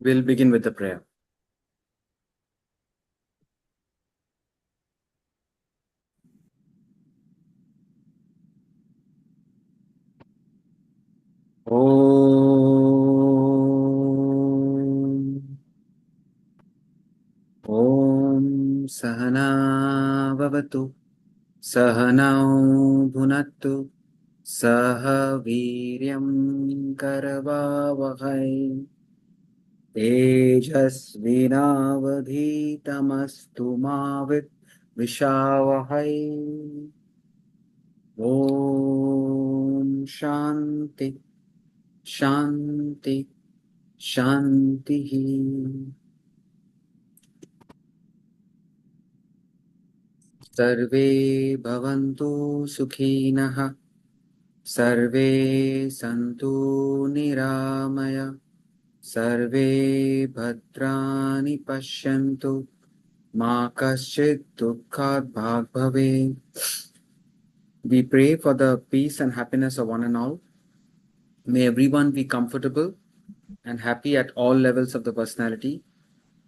We'll begin with the prayer. Om Sahana Vavatu Sahanau Bhunattu Saha Viryam Karavavahai Tejasvinavadhitamastu Mavit Vishavahai. Om Shanti Shanti Shanti. Sarve Bhavantu Sukhinah Sarve Santu Niramaya Sarve Bhadrani Pashyantu Ma Kaschid Dukkhad Bhag Bhave. We pray for the peace and happiness of one and all. May everyone be comfortable and happy at all levels of the personality,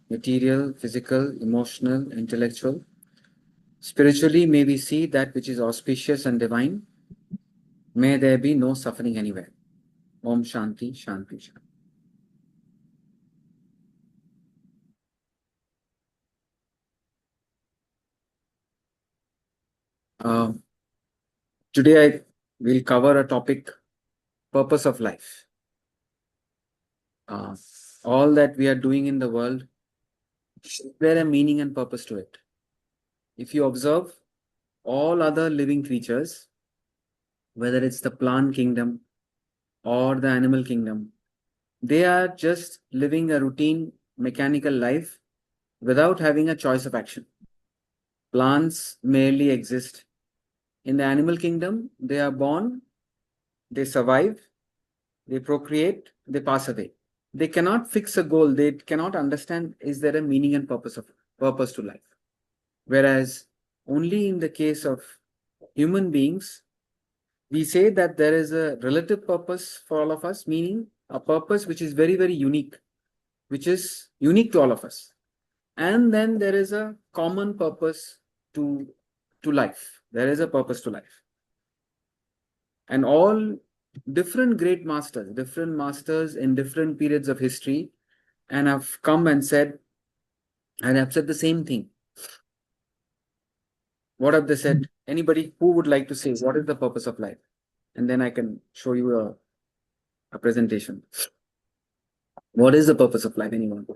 material, physical, emotional, intellectual. Spiritually, may we see that which is auspicious and divine. May there be no suffering anywhere. Om Shanti, Shanti, Shanti. Today I will cover a topic, purpose of life. All that we are doing in the world, is there a meaning and purpose to it? If you observe all other living creatures, whether it's the plant kingdom or the animal kingdom, they are just living a routine mechanical life without having a choice of action. Plants merely exist. In the animal kingdom, they are born, they survive, they procreate, they pass away. They cannot fix a goal. They cannot understand, is there a meaning and purpose to life? Whereas only in the case of human beings, we say that there is a relative purpose for all of us, meaning a purpose which is very, very unique, which is unique to all of us. And then there is a common purpose to life. There is a purpose to life. And all different different masters in different periods of history, and have come and said, and have said the same thing. What have they said? Anybody who would like to say what is the purpose of life? And then I can show you a presentation. What is the purpose of life? Anyone?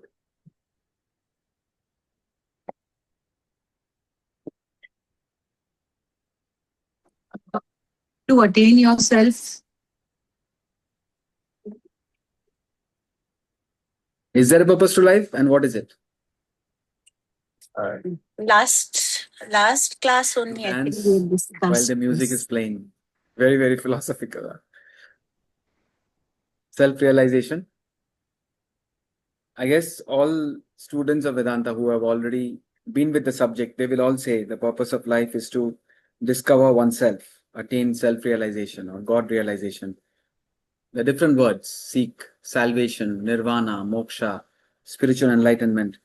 To attain yourself. Is there a purpose to life, and what is it? Last class only. I think Dance while the music is playing. Very, very philosophical. Self-realization. I guess all students of Vedanta who have already been with the subject, they will all say the purpose of life is to discover oneself, attain self-realization or God realization. The different words: seek salvation, nirvana, moksha, spiritual enlightenment.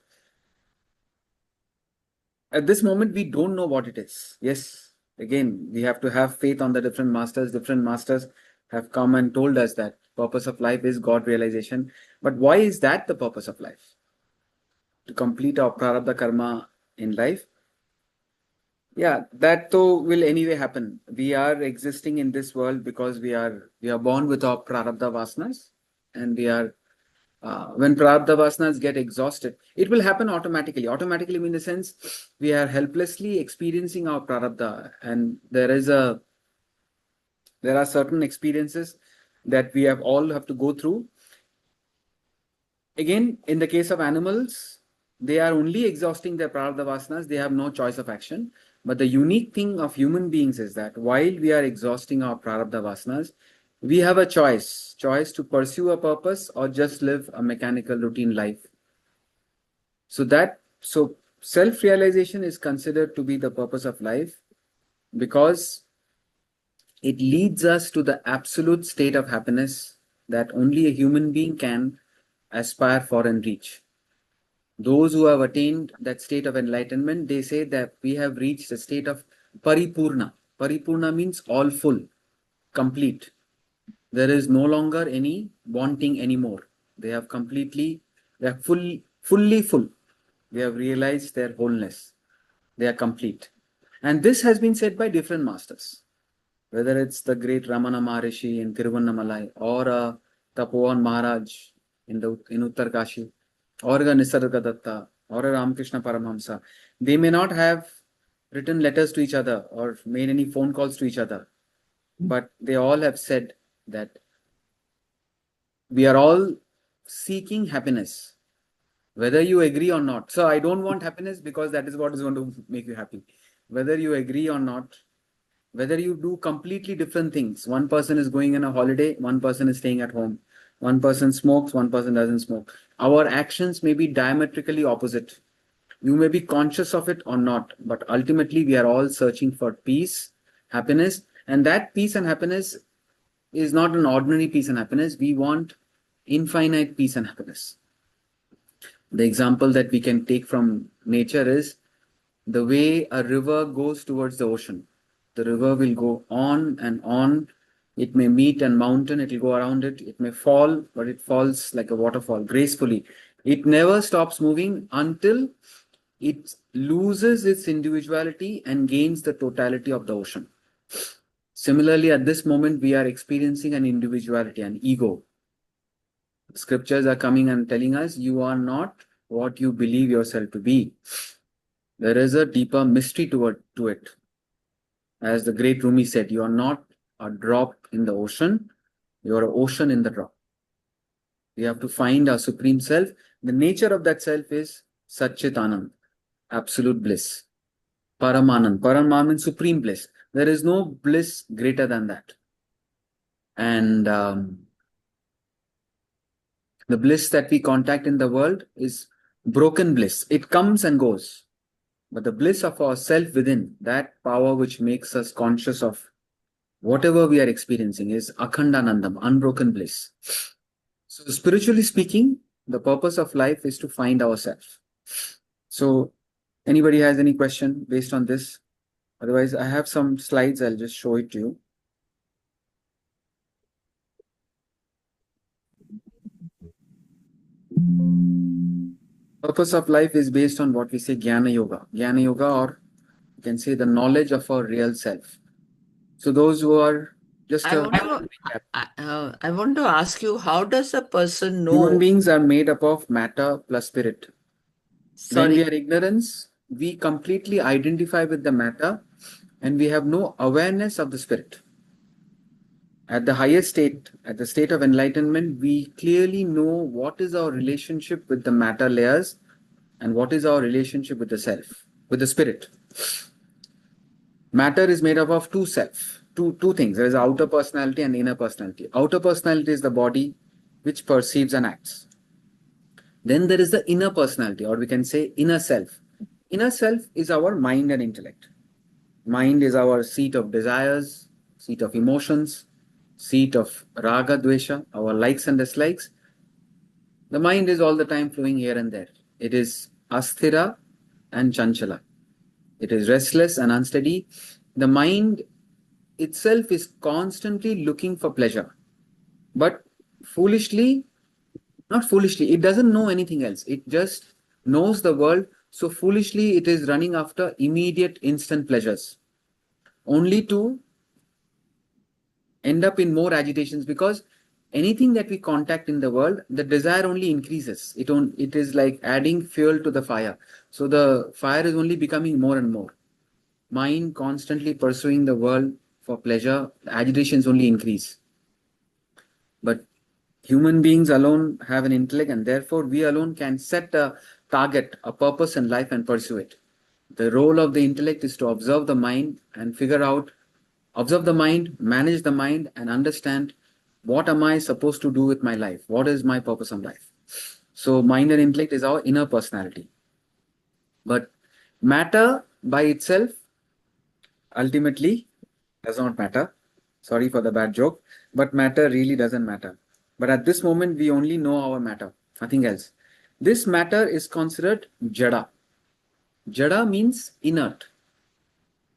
At this moment, we don't know what it is. Yes, again, we have to have faith on the different masters. Different masters have come and told us that purpose of life is God realization. But why is that the purpose of life? to complete our prarabdha karma in life. Yeah, that though will anyway happen. We are existing in this world because we are born with our prarabdha vasanas, and we are when prarabdha vasanas get exhausted, it will happen automatically. Automatically mean the sense we are helplessly experiencing our prarabdha, and there are certain experiences that we have all have to go through. Again, in the case of animals, they are only exhausting their prarabdha vasanas. They have no choice of action. But the unique thing of human beings is that while we are exhausting our prarabdha vasanas, we have a choice to pursue a purpose or just live a mechanical routine life. So self-realization is considered to be the purpose of life because it leads us to the absolute state of happiness that only a human being can aspire for and reach. Those who have attained that state of enlightenment, they say that we have reached a state of paripurna. Paripurna means all full, complete. There is no longer any wanting anymore. They are fully full. They have realized their wholeness. They are complete. And this has been said by different masters, whether it's the great Ramana Maharishi in Tiruvannamalai or Tapovan Maharaj in Uttar Kashi, or a Nisargadatta or a Ramakrishna Paramhamsa. They may not have written letters to each other or made any phone calls to each other, but they all have said that we are all seeking happiness, whether you agree or not. So I don't want happiness because that is what is going to make you happy. Whether you agree or not, whether you do completely different things. One person is going on a holiday, one person is staying at home. One person smokes, one person doesn't smoke. Our actions may be diametrically opposite. You may be conscious of it or not, but ultimately we are all searching for peace, happiness, and that peace and happiness is not an ordinary peace and happiness. We want infinite peace and happiness. The example that we can take from nature is the way a river goes towards the ocean. The river will go on and on. It may meet a mountain, it will go around it. It may fall, but it falls like a waterfall, gracefully. It never stops moving until it loses its individuality and gains the totality of the ocean. Similarly, at this moment, we are experiencing an individuality, an ego. Scriptures are coming and telling us you are not what you believe yourself to be. There is a deeper mystery to it. As the great Rumi said, you are not a drop in the ocean, you are an ocean in the drop. We have to find our supreme self. The nature of that self is Satchit Anand, absolute bliss. Paramanand. Paramanand means supreme bliss. There is no bliss greater than that. And the bliss that we contact in the world is broken bliss. It comes and goes. But the bliss of our self within, that power which makes us conscious of whatever we are experiencing, is Akhandanandam, unbroken bliss. So spiritually speaking, the purpose of life is to find ourselves. So anybody has any question based on this? Otherwise, I have some slides. I'll just show it to you. Purpose of life is based on what we say Jnana Yoga. Jnana Yoga, or you can say the knowledge of our real self. So those who are just I want to ask you, how does a person know? Human beings are made up of matter plus spirit. When we Sorry, are ignorance, we completely identify with the matter and we have no awareness of the spirit. At the highest state, at the state of enlightenment, we clearly know what is our relationship with the matter layers and what is our relationship with the self, with the spirit. Matter is made up of two things. There is outer personality and inner personality. Outer personality is the body which perceives and acts. Then there is the inner personality, or we can say inner self. Inner self is our mind and intellect. Mind is our seat of desires, seat of emotions, seat of raga, dvesha, our likes and dislikes. The mind is all the time flowing here and there. It is asthira and chanchala. It is restless and unsteady. The mind itself is constantly looking for pleasure. But not foolishly, it doesn't know anything else. It just knows the world, so foolishly it is running after immediate instant pleasures, only to end up in more agitations, because anything that we contact in the world, the desire only increases. It is like adding fuel to the fire. So the fire is only becoming more and more. Mind constantly pursuing the world for pleasure, the agitations only increase. But human beings alone have an intellect, and therefore we alone can set a target, a purpose in life and pursue it. The role of the intellect is to observe the mind and observe the mind, manage the mind, and understand what am I supposed to do with my life? What is my purpose in life? So, mind and intellect is our inner personality. But matter by itself ultimately does not matter. Sorry for the bad joke, but matter really doesn't matter. But at this moment, we only know our matter, nothing else. This matter is considered jada. Jada means inert,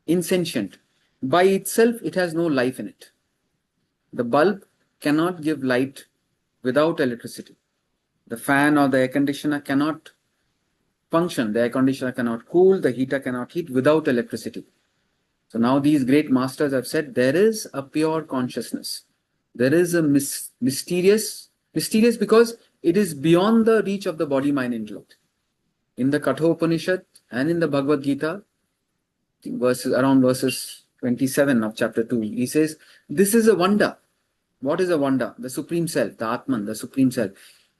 insentient. By itself, it has no life in it. The bulb cannot give light without electricity. The fan or the air conditioner cannot function. The air conditioner cannot cool, the heater cannot heat without electricity. So now these great masters have said there is a pure consciousness. There is a mysterious because it is beyond the reach of the body, mind, intellect. In the Kathopanishad and in the Bhagavad Gita, verses 27 of chapter 2, he says, this is a wonder. What is a wonder? The Supreme Self, the Atman, the Supreme Self.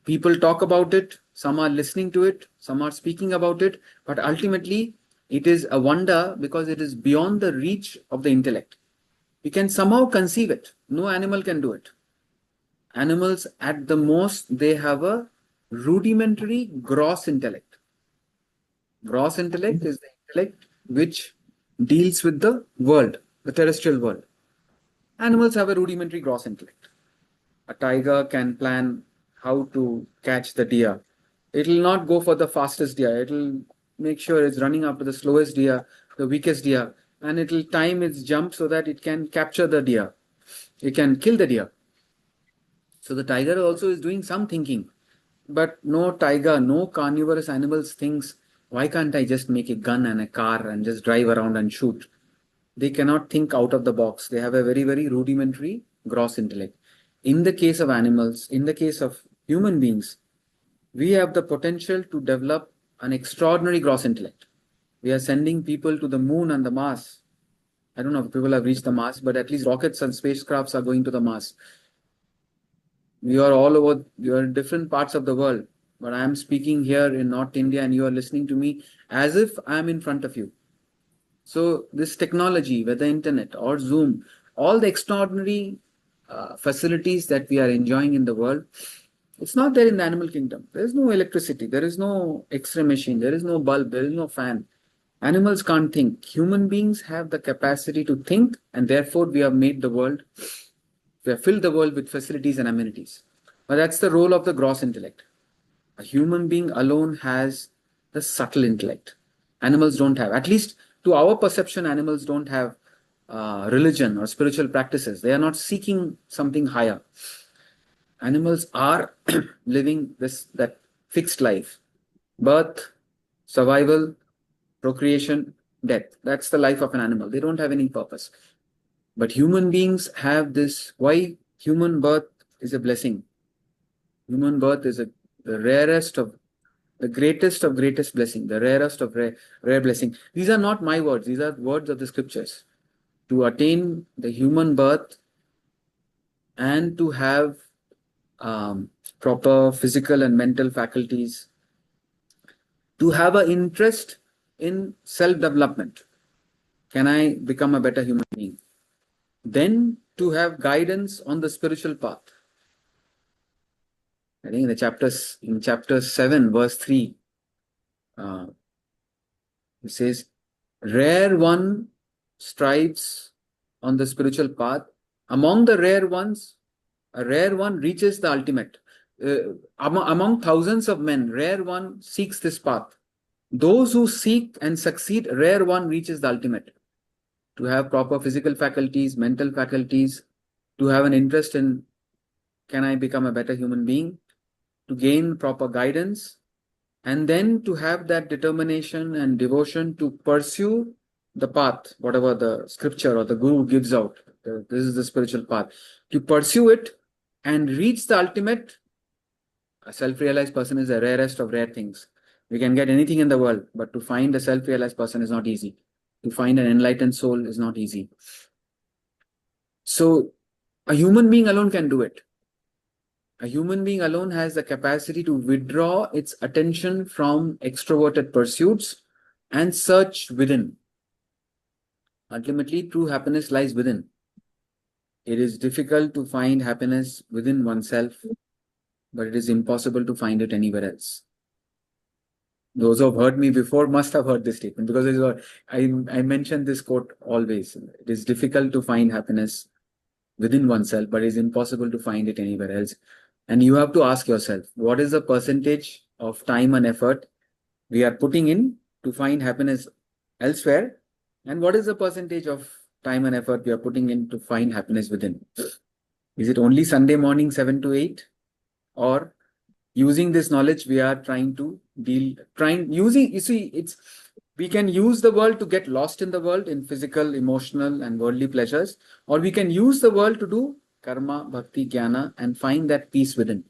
People talk about it, some are listening to it, some are speaking about it, but ultimately it is a wonder because it is beyond the reach of the intellect. We can somehow conceive it. No animal can do it. Animals, at the most, they have a rudimentary gross intellect. Gross intellect is the intellect which deals with the world, the terrestrial world. Animals have a rudimentary gross intellect. A tiger can plan how to catch the deer. It will not go for the fastest deer. It will make sure it's running after the slowest deer, the weakest deer, and it will time its jump so that it can capture the deer. It can kill the deer. So the tiger also is doing some thinking. But no tiger, no carnivorous animals thinks, why can't I just make a gun and a car and just drive around and shoot? They cannot think out of the box. They have a very, very rudimentary gross intellect. In the case of animals, in the case of human beings, we have the potential to develop an extraordinary gross intellect. We are sending people to the moon and the Mars. I don't know if people have reached the Mars, but at least rockets and spacecrafts are going to the Mars. We are all over, you are in different parts of the world, but I am speaking here in North India and you are listening to me as if I am in front of you. So this technology, whether internet or Zoom, all the extraordinary facilities that we are enjoying in the world, it's not there in the animal kingdom. There is no electricity, there is no X-ray machine, there is no bulb, there is no fan. Animals can't think. Human beings have the capacity to think, and therefore we have made the world, we have filled the world with facilities and amenities. But that's the role of the gross intellect. A human being alone has the subtle intellect. Animals don't have. At least to our perception, animals don't have religion or spiritual practices. They are not seeking something higher. Animals are living that fixed life. Birth, survival, procreation, death. That's the life of an animal. They don't have any purpose. But human beings have this. Why human birth is a blessing? Human birth is the rarest of the greatest of greatest blessing, the rarest of rare blessing. These are not my words. These are words of the scriptures. To attain the human birth and to have proper physical and mental faculties, to have an interest in self-development. Can I become a better human being? Then to have guidance on the spiritual path. I think in chapter 7, verse 3, it says, rare one strives on the spiritual path. Among the rare ones, a rare one reaches the ultimate. Among thousands of men, rare one seeks this path. Those who seek and succeed, rare one reaches the ultimate. To have proper physical faculties, mental faculties, to have an interest in, can I become a better human being? To gain proper guidance, And then to have that determination and devotion to pursue the path, whatever the scripture or the guru gives out. This is the spiritual path. To pursue it and reach the ultimate. A self-realized person is the rarest of rare things. We can get anything in the world, but to find a self-realized person is not easy. To find an enlightened soul is not easy. So a human being alone can do it. A human being alone has the capacity to withdraw its attention from extroverted pursuits and search within. Ultimately, true happiness lies within. It is difficult to find happiness within oneself, but it is impossible to find it anywhere else. Those who have heard me before must have heard this statement, because I mention this quote always. It is difficult to find happiness within oneself, but it is impossible to find it anywhere else. And you have to ask yourself, what is the percentage of time and effort we are putting in to find happiness elsewhere? And what is the percentage of time and effort we are putting in to find happiness within? Is it only Sunday morning, 7 to 8? Or using this knowledge, we are trying to we can use the world to get lost in the world in physical, emotional, and worldly pleasures, or we can use the world to do karma, bhakti, jnana, and find that peace within.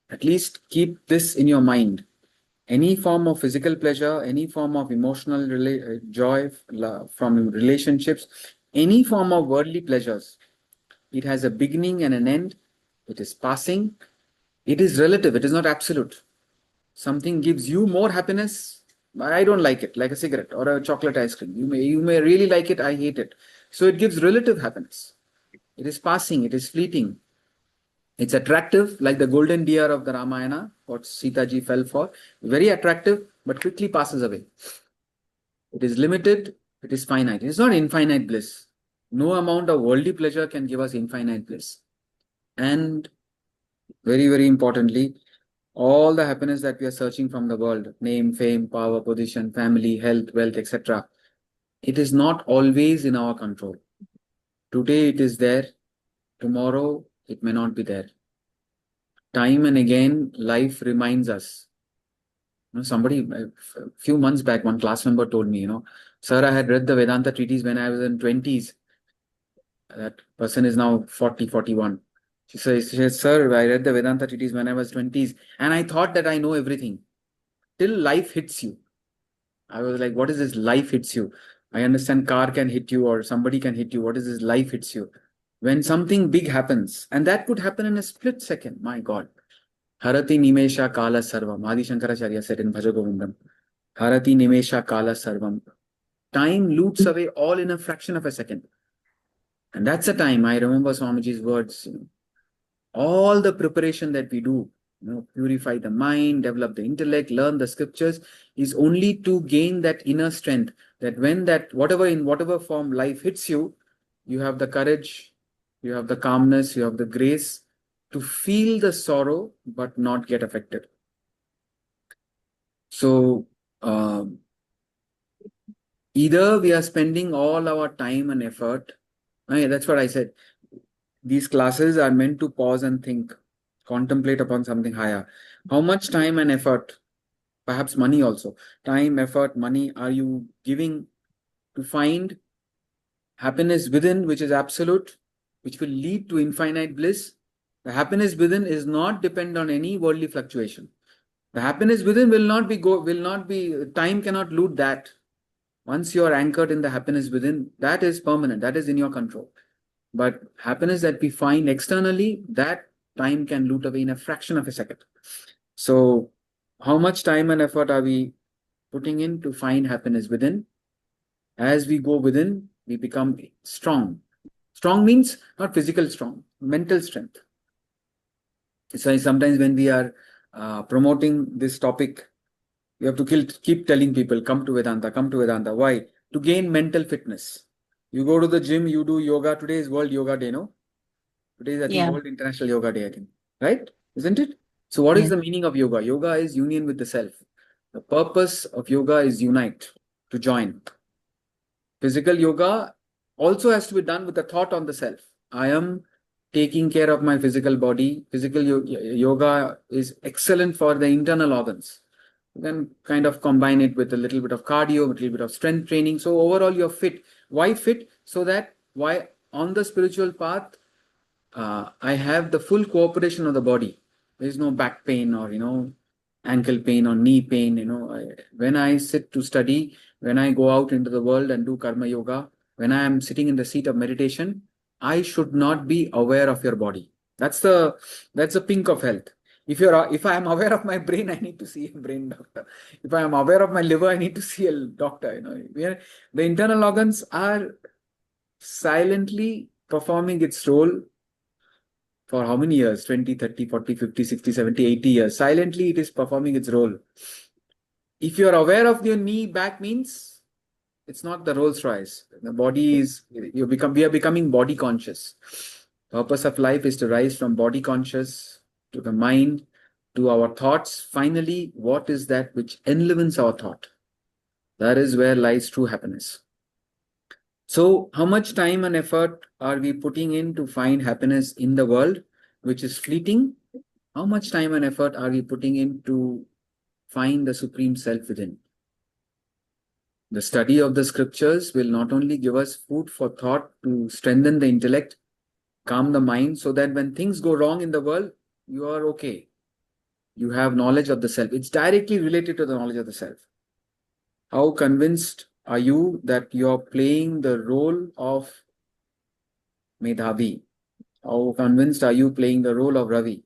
At least keep this in your mind. Any form of physical pleasure, any form of emotional joy from relationships, any form of worldly pleasures, it has a beginning and an end. It is passing. It is relative. It is not absolute. Something gives you more happiness. I don't like it, like a cigarette or a chocolate ice cream. You may really like it. I hate it. So it gives relative happiness. It is passing. It is fleeting. It's attractive, like the golden deer of the Ramayana, what Sita ji fell for. Very attractive, but quickly passes away. It is limited. It is finite. It is not infinite bliss. No amount of worldly pleasure can give us infinite bliss. And very, very importantly, all the happiness that we are searching from the world, name, fame, power, position, family, health, wealth, etc., it is not always in our control. Today it is there. Tomorrow it may not be there. Time and again, life reminds us. Somebody, a few months back, one class member told me, sir, I had read the Vedanta treatise when I was in 20s. That person is now 40, 41. She says, sir, I read the Vedanta treatise when I was 20s, and I thought that I know everything. Till life hits you. I was like, what is this life hits you? I understand car can hit you or somebody can hit you. What is this life hits you? When something big happens, and that could happen in a split second, my God. Harati Nimesha Kala Sarvam. Adi Shankaracharya said in Bhajagovindam. Harati Nimesha Kala Sarvam. Time loots away all in a fraction of a second. And that's the time, I remember Swamiji's words, all the preparation that we do, purify the mind, develop the intellect, learn the scriptures, is only to gain that inner strength, that when that, in whatever form life hits you, you have the courage, you have the calmness, you have the grace to feel the sorrow, but not get affected. So, either we are spending all our time and effort. That's what I said. These classes are meant to pause and think, contemplate upon something higher. How much time and effort, perhaps money also, time, effort, money, are you giving to find happiness within, which is absolute, which will lead to infinite bliss? The happiness within is not depend on any worldly fluctuation. The happiness within will not be, time cannot loot that. Once you are anchored in the happiness within, that is permanent, that is in your control. But happiness that we find externally, that time can loot away in a fraction of a second. So how much time and effort are we putting in to find happiness within? As we go within, we become strong. Strong means not physical strong, mental strength. So sometimes when we are promoting this topic, we have to keep telling people, come to Vedanta, come to Vedanta. Why? To gain mental fitness. You go to the gym, you do yoga. Today is World Yoga Day, no? Today is, I think, World International Yoga Day, I think. Right? Isn't it? So what is the meaning of yoga? Yoga is union with the self. The purpose of yoga is unite, to join. Physical yoga also has to be done with the thought on the self. I am taking care of my physical body. Physical yoga is excellent for the internal organs. You can kind of combine it with a little bit of cardio, a little bit of strength training. So overall, you're fit. Why fit? So that why on the spiritual path, I have the full cooperation of the body. There is no back pain or ankle pain or knee pain. When I sit to study, when I go out into the world and do karma yoga, when I am sitting in the seat of meditation, I should not be aware of your body. That's the pink of health. If I am aware of my brain, I need to see a brain doctor. If I am aware of my liver, I need to see a doctor. The internal organs are silently performing its role for how many years? 20, 30, 40, 50, 60, 70, 80 years. Silently, it is performing its role. If you're aware of your knee back means it's not the Rolls Royce. The body is, we are becoming body conscious. Purpose of life is to rise from body conscious to the mind, to our thoughts. Finally, what is that which enlivens our thought? That is where lies true happiness. So, how much time and effort are we putting in to find happiness in the world, which is fleeting? How much time and effort are we putting in to find the Supreme Self within? The study of the scriptures will not only give us food for thought to strengthen the intellect, calm the mind, so that when things go wrong in the world, you are okay. You have knowledge of the self. It's directly related to the knowledge of the self. How convinced are you that you're playing the role of Medhavi? How convinced are you playing the role of Ravi?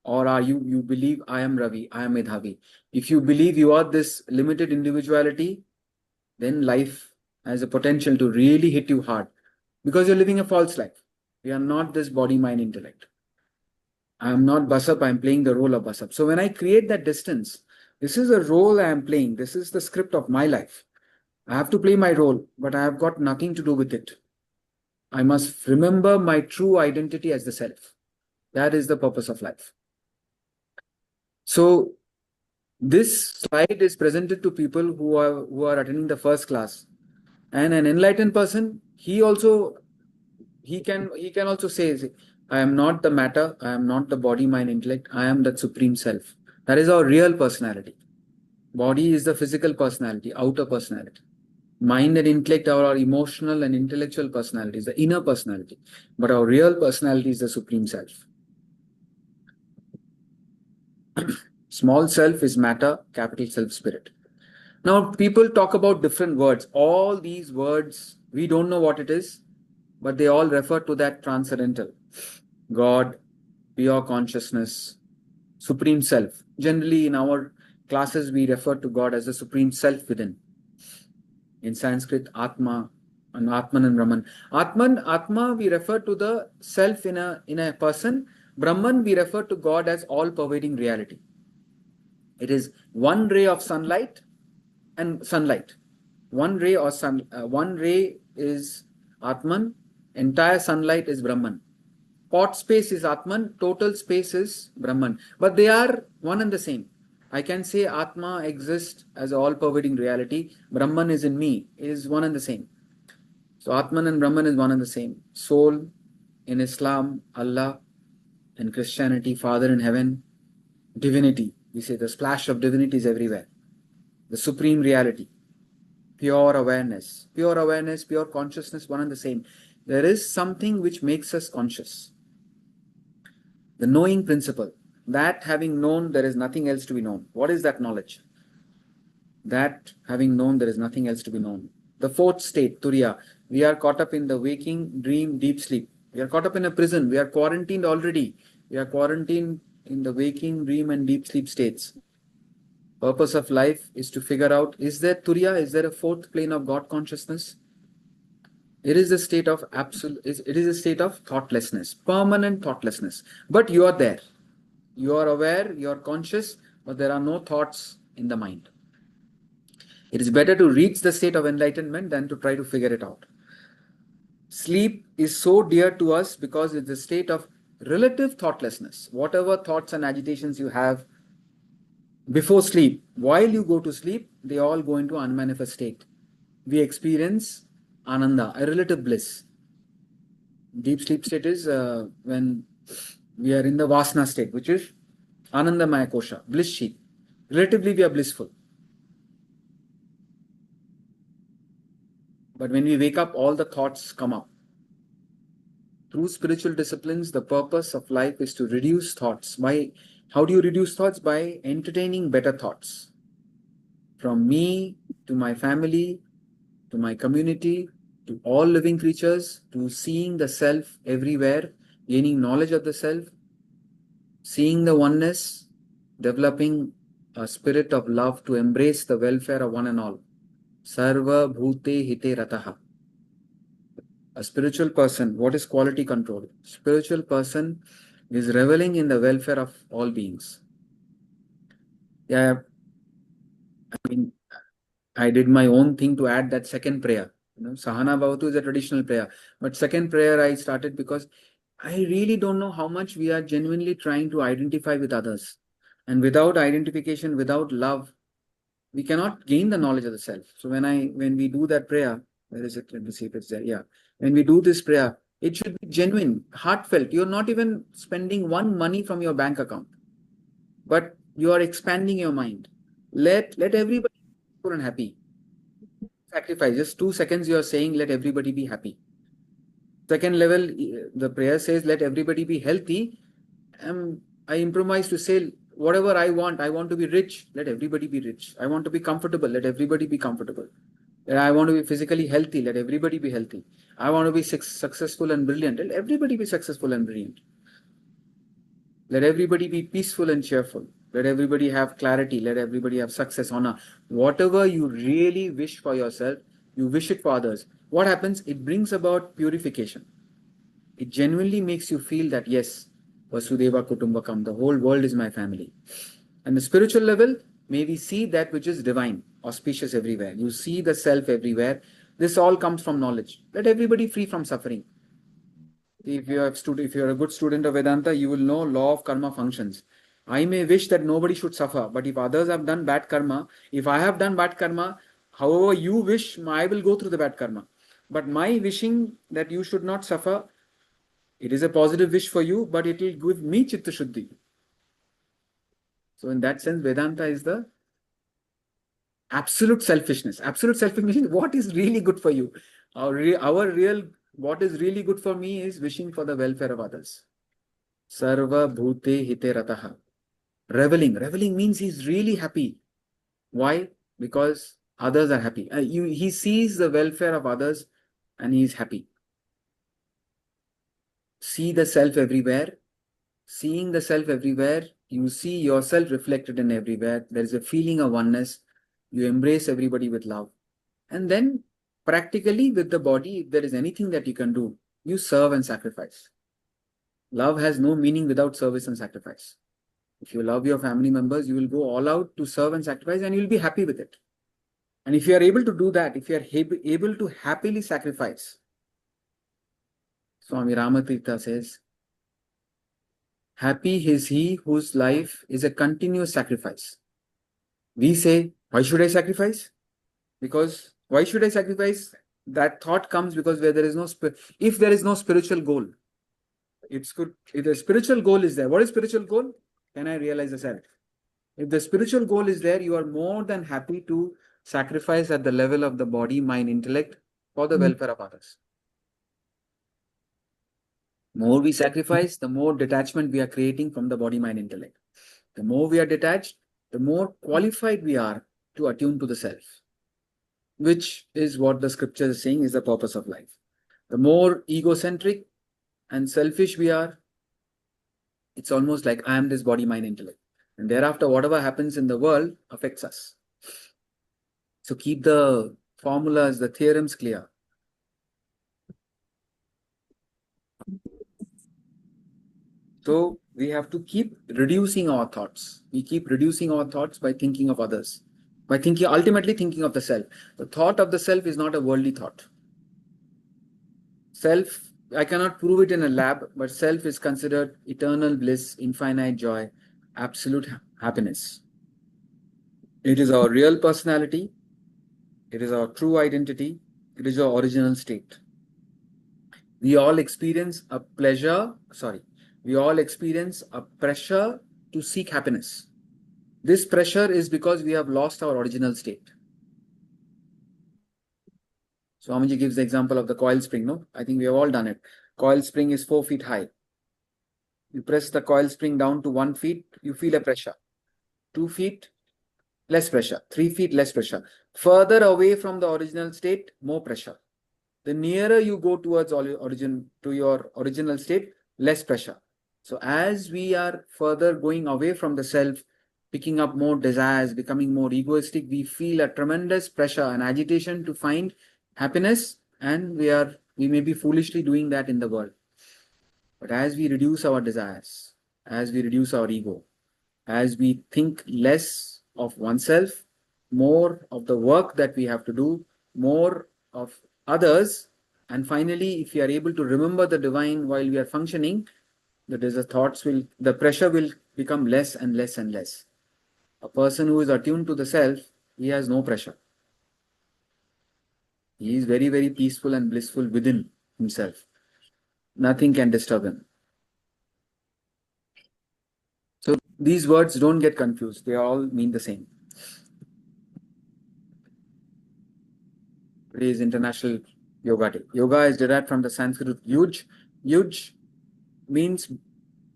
Or are you believe I am Ravi, I am Medhavi? If you believe you are this limited individuality, then life has a potential to really hit you hard because you're living a false life. We are not this body, mind, intellect. I am not Basap, I am playing the role of Basap. So when I create that distance, this is a role I am playing. This is the script of my life. I have to play my role, but I have got nothing to do with it. I must remember my true identity as the self. That is the purpose of life. So this slide is presented to people who are attending the first class, and an enlightened person, he can also say, I am not the matter, I am not the body, mind, intellect, I am that supreme self. That is our real personality. Body is the physical personality, outer personality. Mind and intellect are our emotional and intellectual personalities, the inner personality. But our real personality is the supreme self. Small self is matter, capital self spirit. Now, people talk about different words. All these words, we don't know what it is, but they all refer to that transcendental. God, pure consciousness, supreme self. Generally, in our classes, we refer to God as the supreme self within. In Sanskrit, Atma and Atman and Brahman. Atma, we refer to the self in a person. Brahman, we refer to God as all-pervading reality. It is one ray of sunlight and sunlight. One ray is Atman, entire sunlight is Brahman. Pot space is Atman, total space is Brahman. But they are one and the same. I can say Atma exists as all-pervading reality. Brahman is in me. It is one and the same. So Atman and Brahman is one and the same. Soul in Islam, Allah. In Christianity, Father in heaven. Divinity. We say the splash of divinity is everywhere. The supreme reality. Pure awareness, pure consciousness, one and the same. There is something which makes us conscious. The knowing principle. That having known, there is nothing else to be known. What is that knowledge? That having known, there is nothing else to be known. The fourth state, Turiya. We are caught up in the waking, dream, deep sleep. We are caught up in a prison. We are quarantined already. We are quarantined in the waking, dream, and deep sleep states. Purpose of life is to figure out, is there Turiya? Is there a fourth plane of God consciousness? It is a state of it is a state of thoughtlessness, permanent thoughtlessness. But you are there. You are aware, you are conscious, but there are no thoughts in the mind. It is better to reach the state of enlightenment than to try to figure it out. Sleep is so dear to us because it's a state of relative thoughtlessness. Whatever thoughts and agitations you have before sleep, while you go to sleep, they all go into unmanifest state. We experience Ananda, a relative bliss. Deep sleep state is when we are in the Vasana state, which is Anandamaya Kosha, bliss sheath. Relatively, we are blissful. But when we wake up, all the thoughts come up. Through spiritual disciplines, the purpose of life is to reduce thoughts. How do you reduce thoughts? By entertaining better thoughts. From me to my family, to my community, to all living creatures, to seeing the self everywhere, gaining knowledge of the self, seeing the oneness, developing a spirit of love to embrace the welfare of one and all. Sarva bhute hite rataha. A spiritual person, what is quality control? Spiritual person is reveling in the welfare of all beings. Yeah, I mean, I did my own thing to add that second prayer. Sahana Bhavatu is a traditional prayer. But second prayer I started because I really don't know how much we are genuinely trying to identify with others. And without identification, without love, we cannot gain the knowledge of the self. So when we do that prayer, where is it? Let me see if it's there. Yeah. When we do this prayer, it should be genuine, heartfelt. You're not even spending one money from your bank account, but you are expanding your mind. Let everybody be happy. Sacrifice. Just 2 seconds you are saying, let everybody be happy. Second level, the prayer says, let everybody be healthy. I improvise to say, whatever I want to be rich, let everybody be rich. I want to be comfortable, let everybody be comfortable. I want to be physically healthy, let everybody be healthy. I want to be successful and brilliant, let everybody be successful and brilliant. Let everybody be peaceful and cheerful. Let everybody have clarity. Let everybody have success, honor. Whatever you really wish for yourself, you wish it for others. What happens? It brings about purification. It genuinely makes you feel that, yes, Vasudeva Kutumbakam, the whole world is my family. And the spiritual level, may we see that which is divine, auspicious everywhere. You see the self everywhere. This all comes from knowledge. Let everybody free from suffering. If you're a good student of Vedanta, you will know law of karma functions. I may wish that nobody should suffer, but if others have done bad karma, if I have done bad karma, however you wish, I will go through the bad karma. But my wishing that you should not suffer, it is a positive wish for you, but it will give me chitta shuddhi. So in that sense, Vedanta is the absolute selfishness. Absolute selfishness means what is really good for you. What is really good for me is wishing for the welfare of others. Sarva bhute hite rataha. Reveling. Reveling means he's really happy. Why? Because others are happy. He sees the welfare of others and he is happy. See the self everywhere. Seeing the self everywhere, you see yourself reflected in everywhere. There is a feeling of oneness. You embrace everybody with love. And then practically with the body, if there is anything that you can do, you serve and sacrifice. Love has no meaning without service and sacrifice. If you love your family members, you will go all out to serve and sacrifice and you will be happy with it. And if you are able to do that, if you are able to happily sacrifice, Swami Ramatirtha says, happy is he whose life is a continuous sacrifice. We say, why should I sacrifice? Because why should I sacrifice? That thought comes because if there is no spiritual goal, it's good. If the spiritual goal is there, what is spiritual goal? Can I realize the self? If the spiritual goal is there, you are more than happy to sacrifice at the level of the body, mind, intellect for the welfare of others. More we sacrifice, the more detachment we are creating from the body, mind, intellect. The more we are detached, the more qualified we are to attune to the self, which is what the scripture is saying is the purpose of life. The more egocentric and selfish we are, it's almost like I am this body, mind, intellect. And thereafter, whatever happens in the world affects us. So keep the formulas, the theorems clear. So we have to keep reducing our thoughts. We keep reducing our thoughts by thinking of others, by ultimately thinking of the self. The thought of the self is not a worldly thought. Self, I cannot prove it in a lab, but self is considered eternal bliss, infinite joy, absolute happiness. It is our real personality. It is our true identity. It is our original state. We all experience a pressure to seek happiness. This pressure is because we have lost our original state. Swamiji gives the example of the coil spring, no? I think we have all done it. Coil spring is 4 feet high. You press the coil spring down to 1 feet, you feel a pressure. 2 feet, less pressure. 3 feet, less pressure. Further away from the original state, more pressure. The nearer you go towards your original state, less pressure. So as we are further going away from the self, picking up more desires, becoming more egoistic, we feel a tremendous pressure and agitation to find happiness, and we may be foolishly doing that in the world. But as we reduce our desires, as we reduce our ego, as we think less of oneself, more of the work that we have to do, more of others, and finally, if we are able to remember the divine while we are functioning, the pressure will become less and less and less. A person who is attuned to the self, he has no pressure. He is very, very peaceful and blissful within himself. Nothing can disturb him. So these words don't get confused. They all mean the same. Today is International Yoga Day. Yoga is derived from the Sanskrit yuj. Yuj means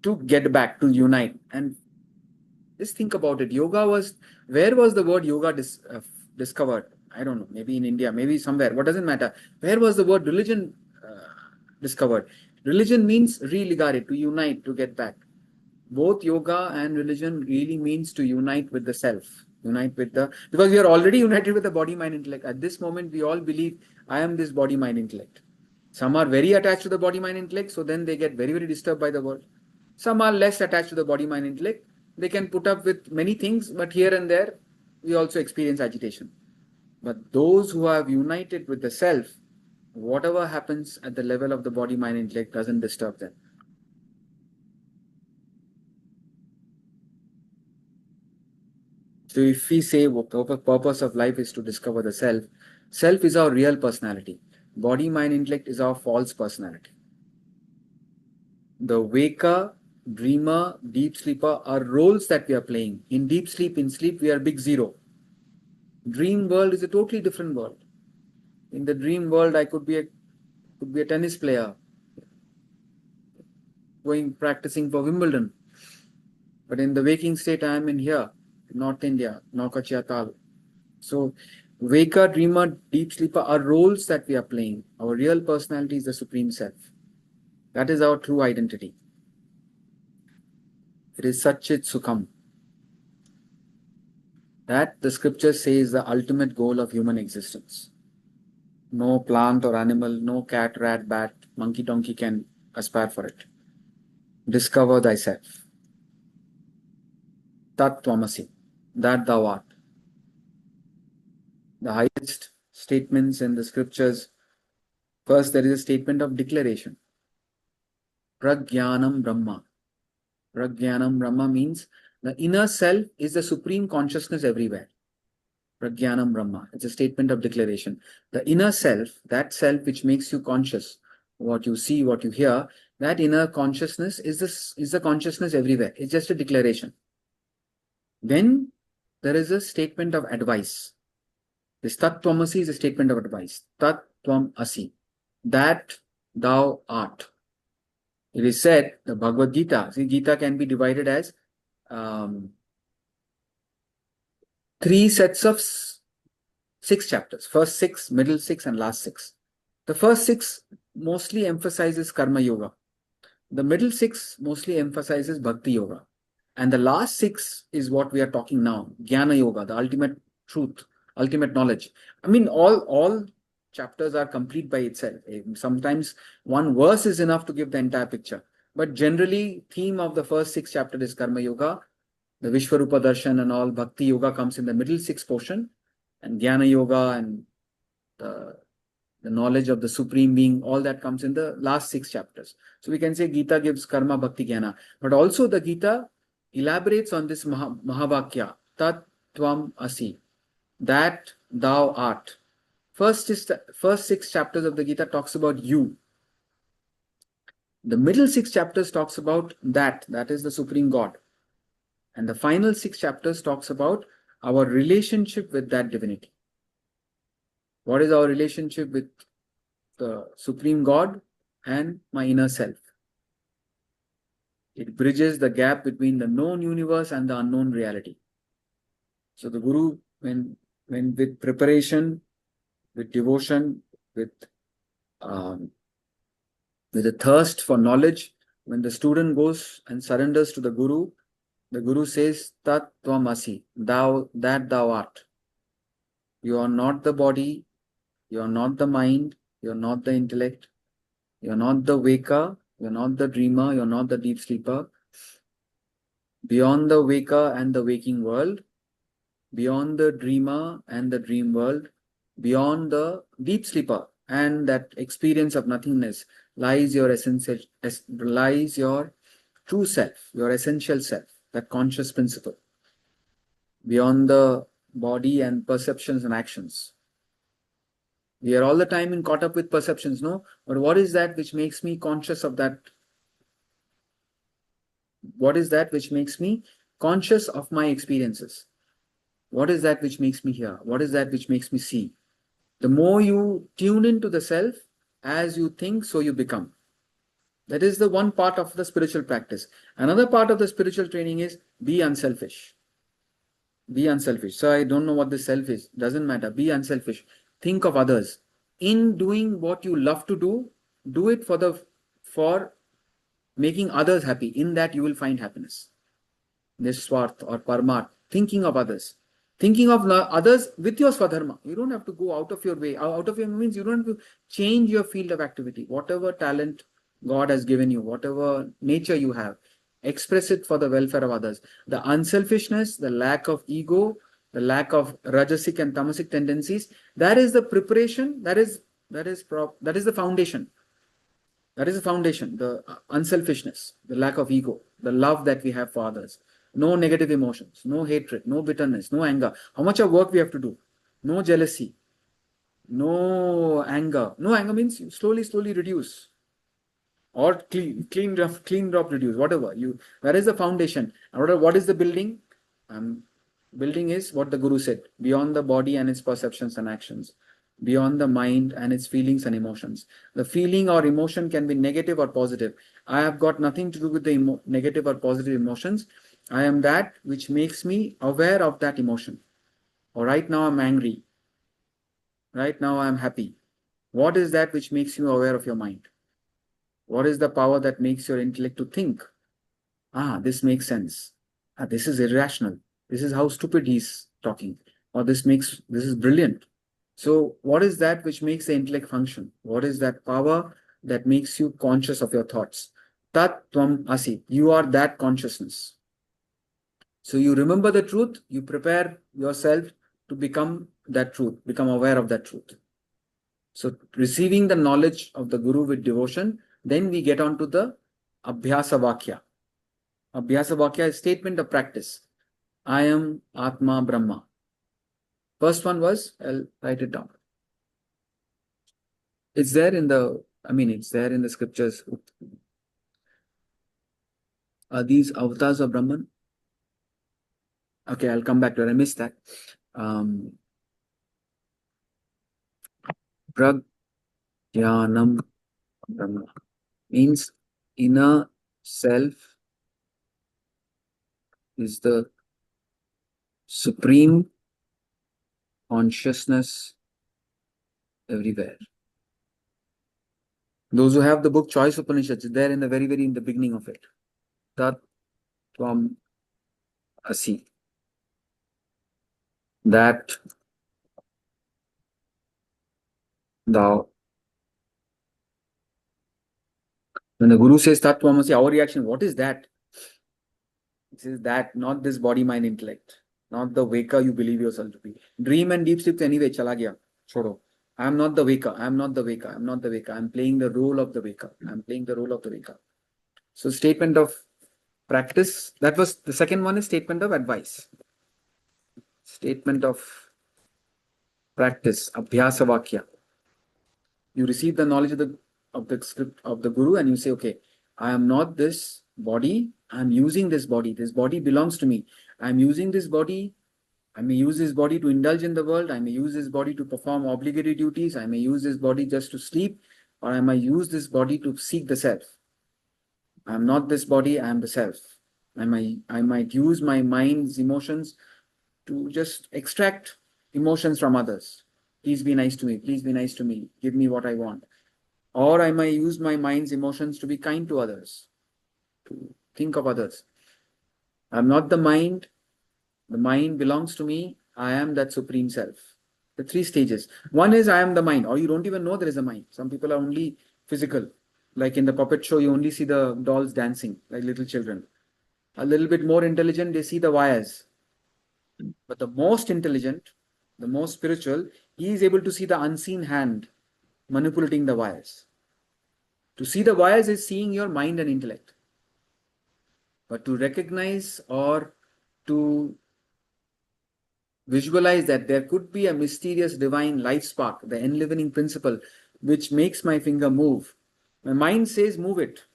to get back, to unite. And just think about it. Where was the word yoga discovered? I don't know, maybe in India, maybe somewhere. What doesn't matter? Where was the word religion discovered? Religion means religare, to unite, to get back. Both yoga and religion really means to unite with the self. Because we are already united with the body, mind, intellect. At this moment, we all believe, I am this body, mind, intellect. Some are very attached to the body, mind, intellect, so then they get very, very disturbed by the world. Some are less attached to the body, mind, intellect. They can put up with many things, but here and there, we also experience agitation. But those who have united with the self, whatever happens at the level of the body, mind, intellect doesn't disturb them. So if we say the purpose of life is to discover the self, self is our real personality. Body, mind, intellect is our false personality. The waker, dreamer, deep sleeper are roles that we are playing. In deep sleep, we are big zero. Dream world is a totally different world. In the dream world, I could be a tennis player, practicing for Wimbledon. But in the waking state, I am in here, North India, Naukachia. So, waker, dreamer, deep sleeper are roles that we are playing. Our real personality is the Supreme Self. That is our true identity. It is Satchit Sukham. That the scripture says the ultimate goal of human existence. No plant or animal, no cat, rat, bat, monkey, donkey can aspire for it. Discover thyself. Tat Tvamasi, that thou art. The highest statements in the scriptures, first there is a statement of declaration. Prajnanam Brahma. Prajnanam Brahma means the inner self is the supreme consciousness everywhere. Prajnanam Brahma. It's a statement of declaration. The inner self, that self which makes you conscious, what you see, what you hear, that inner consciousness is the consciousness everywhere. It's just a declaration. Then there is a statement of advice. This Tat Tvamasi is a statement of advice. Tat Tvam Asi. That thou art. It is said, the Bhagavad Gita, Gita can be divided as 3 sets of 6 chapters. First 6, middle 6, and last 6. The first 6 mostly emphasizes Karma Yoga. The middle 6 mostly emphasizes Bhakti Yoga. And the last 6 is what we are talking now, Jnana Yoga, the ultimate truth, ultimate knowledge. I mean, all chapters are complete by itself. Sometimes one verse is enough to give the entire picture. But generally, theme of the first 6 chapters is Karma Yoga. The Vishwarupa Darshan and all Bhakti Yoga comes in the middle 6 portion. And Jnana Yoga and the knowledge of the Supreme Being, all that comes in the last 6 chapters. So we can say Gita gives Karma, Bhakti, Jnana. But also the Gita elaborates on this Mahavakya, Tat Tvam Asi, that thou art. First 6 chapters of the Gita talks about you. The middle 6 chapters talks about that is the Supreme God. And the final 6 chapters talks about our relationship with that divinity. What is our relationship with the Supreme God and my inner self? It bridges the gap between the known universe and the unknown reality. So the Guru, when with preparation, with devotion, with a thirst for knowledge, when the student goes and surrenders to the Guru says, Tat Tvam Asi, thou art. You are not the body, you are not the mind, you are not the intellect, you are not the waker, you are not the dreamer, you are not the deep sleeper. Beyond the waker and the waking world, beyond the dreamer and the dream world, beyond the deep sleeper and that experience of nothingness lies your essential, lies your true self, your essential self, that conscious principle. Beyond the body and perceptions and actions. We are all the time caught up with perceptions, no? But what is that which makes me conscious of that? What is that which makes me conscious of my experiences? What is that which makes me hear? What is that which makes me see? The more you tune into the self, as you think, so you become. That is the one part of the spiritual practice. Another part of the spiritual training is be unselfish. Be unselfish. So I don't know what the self is. Doesn't matter. Be unselfish. Think of others. In doing what you love to do it for making others happy. In that you will find happiness. Niswarth or Parmat. Thinking of others. Thinking of others with your Swadharma. You don't have to go out of your way. Out of your means you don't have to change your field of activity. Whatever talent God has given you, whatever nature you have, express it for the welfare of others. The unselfishness, the lack of ego, the lack of rajasic and tamasic tendencies, that is the preparation, that is the foundation. That is the foundation, the unselfishness, the lack of ego, the love that we have for others. No negative emotions, no hatred, no bitterness, no anger. How much of work we have to do? No jealousy, no anger. No anger means you slowly reduce. Or clean drop reduce, whatever. That is the foundation. And what is the building? Building is what the Guru said, beyond the body and its perceptions and actions, beyond the mind and its feelings and emotions. The feeling or emotion can be negative or positive. I have got nothing to do with the negative or positive emotions. I am that which makes me aware of that emotion. Or right now I'm angry. Right now I'm happy. What is that which makes you aware of your mind? What is the power that makes your intellect to think? This makes sense. This is irrational. This is how stupid he's talking. Or this is brilliant. So what is that which makes the intellect function? What is that power that makes you conscious of your thoughts? Tat Tvam Asi. You are that consciousness. So you remember the truth, you prepare yourself to become that truth, become aware of that truth. So receiving the knowledge of the Guru with devotion, then we get on to the Abhyasa Vakya. Abhyasa Vakya is statement of practice. I am Atma Brahma. First one was, I'll write it down. It's there in the scriptures. Are these avatars of Brahman? Okay, I'll come back to it. I missed that. Prajnanam Brahma means inner self is the supreme consciousness everywhere. Those who have the book Choice Upanishads, it's there in the very in the beginning of it. Tat Tvam Asi. That thou. When the Guru says Tat Tvam Asi, our reaction, what is that? It says that, not this body, mind, intellect. Not the waker you believe yourself to be. Dream and deep sleep anyway, chala gaya. Chodo. I am not the waker. I am not the waker. I am not the waker. I am playing the role of the waker. I am playing the role of the waker. So statement of practice. That was the second one is statement of advice. Statement of practice. Abhyasa Vakya. You receive the knowledge of the script of the Guru and you say, okay, I am not this body. I'm using this body. This body belongs to me. I'm using this body. I may use this body to indulge in the world. I may use this body to perform obligatory duties. I may use this body just to sleep, or I may use this body to seek the self. I am not this body. I am the self. I might use my mind's emotions to just extract emotions from others. Please be nice to me. Please be nice to me. Give me what I want. Or I might use my mind's emotions to be kind to others, to think of others. I'm not the mind. The mind belongs to me. I am that supreme self. The three stages. One is I am the mind, or you don't even know there is a mind. Some people are only physical. Like in the puppet show, you only see the dolls dancing like little children. A little bit more intelligent, they see the wires. But the most intelligent, the most spiritual, he is able to see the unseen hand manipulating the wires. To see the wires is seeing your mind and intellect. But to recognize or to visualize that there could be a mysterious divine life spark, the enlivening principle, which makes my finger move. My mind says move it.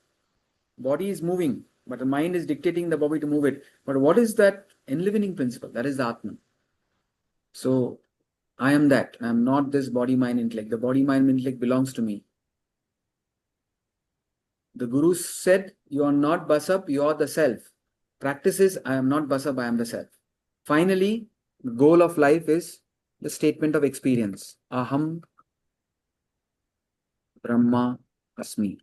Body is moving, but the mind is dictating the body to move it. But what is that enlivening principle? That is the Atman. So I am that. I am not this body, mind, intellect. The body, mind, intellect belongs to me. The Guru said, you are not Basab, you are the self. Practice is, I am not Basab, I am the self. Finally, the goal of life is the statement of experience. Aham Brahma Asmi.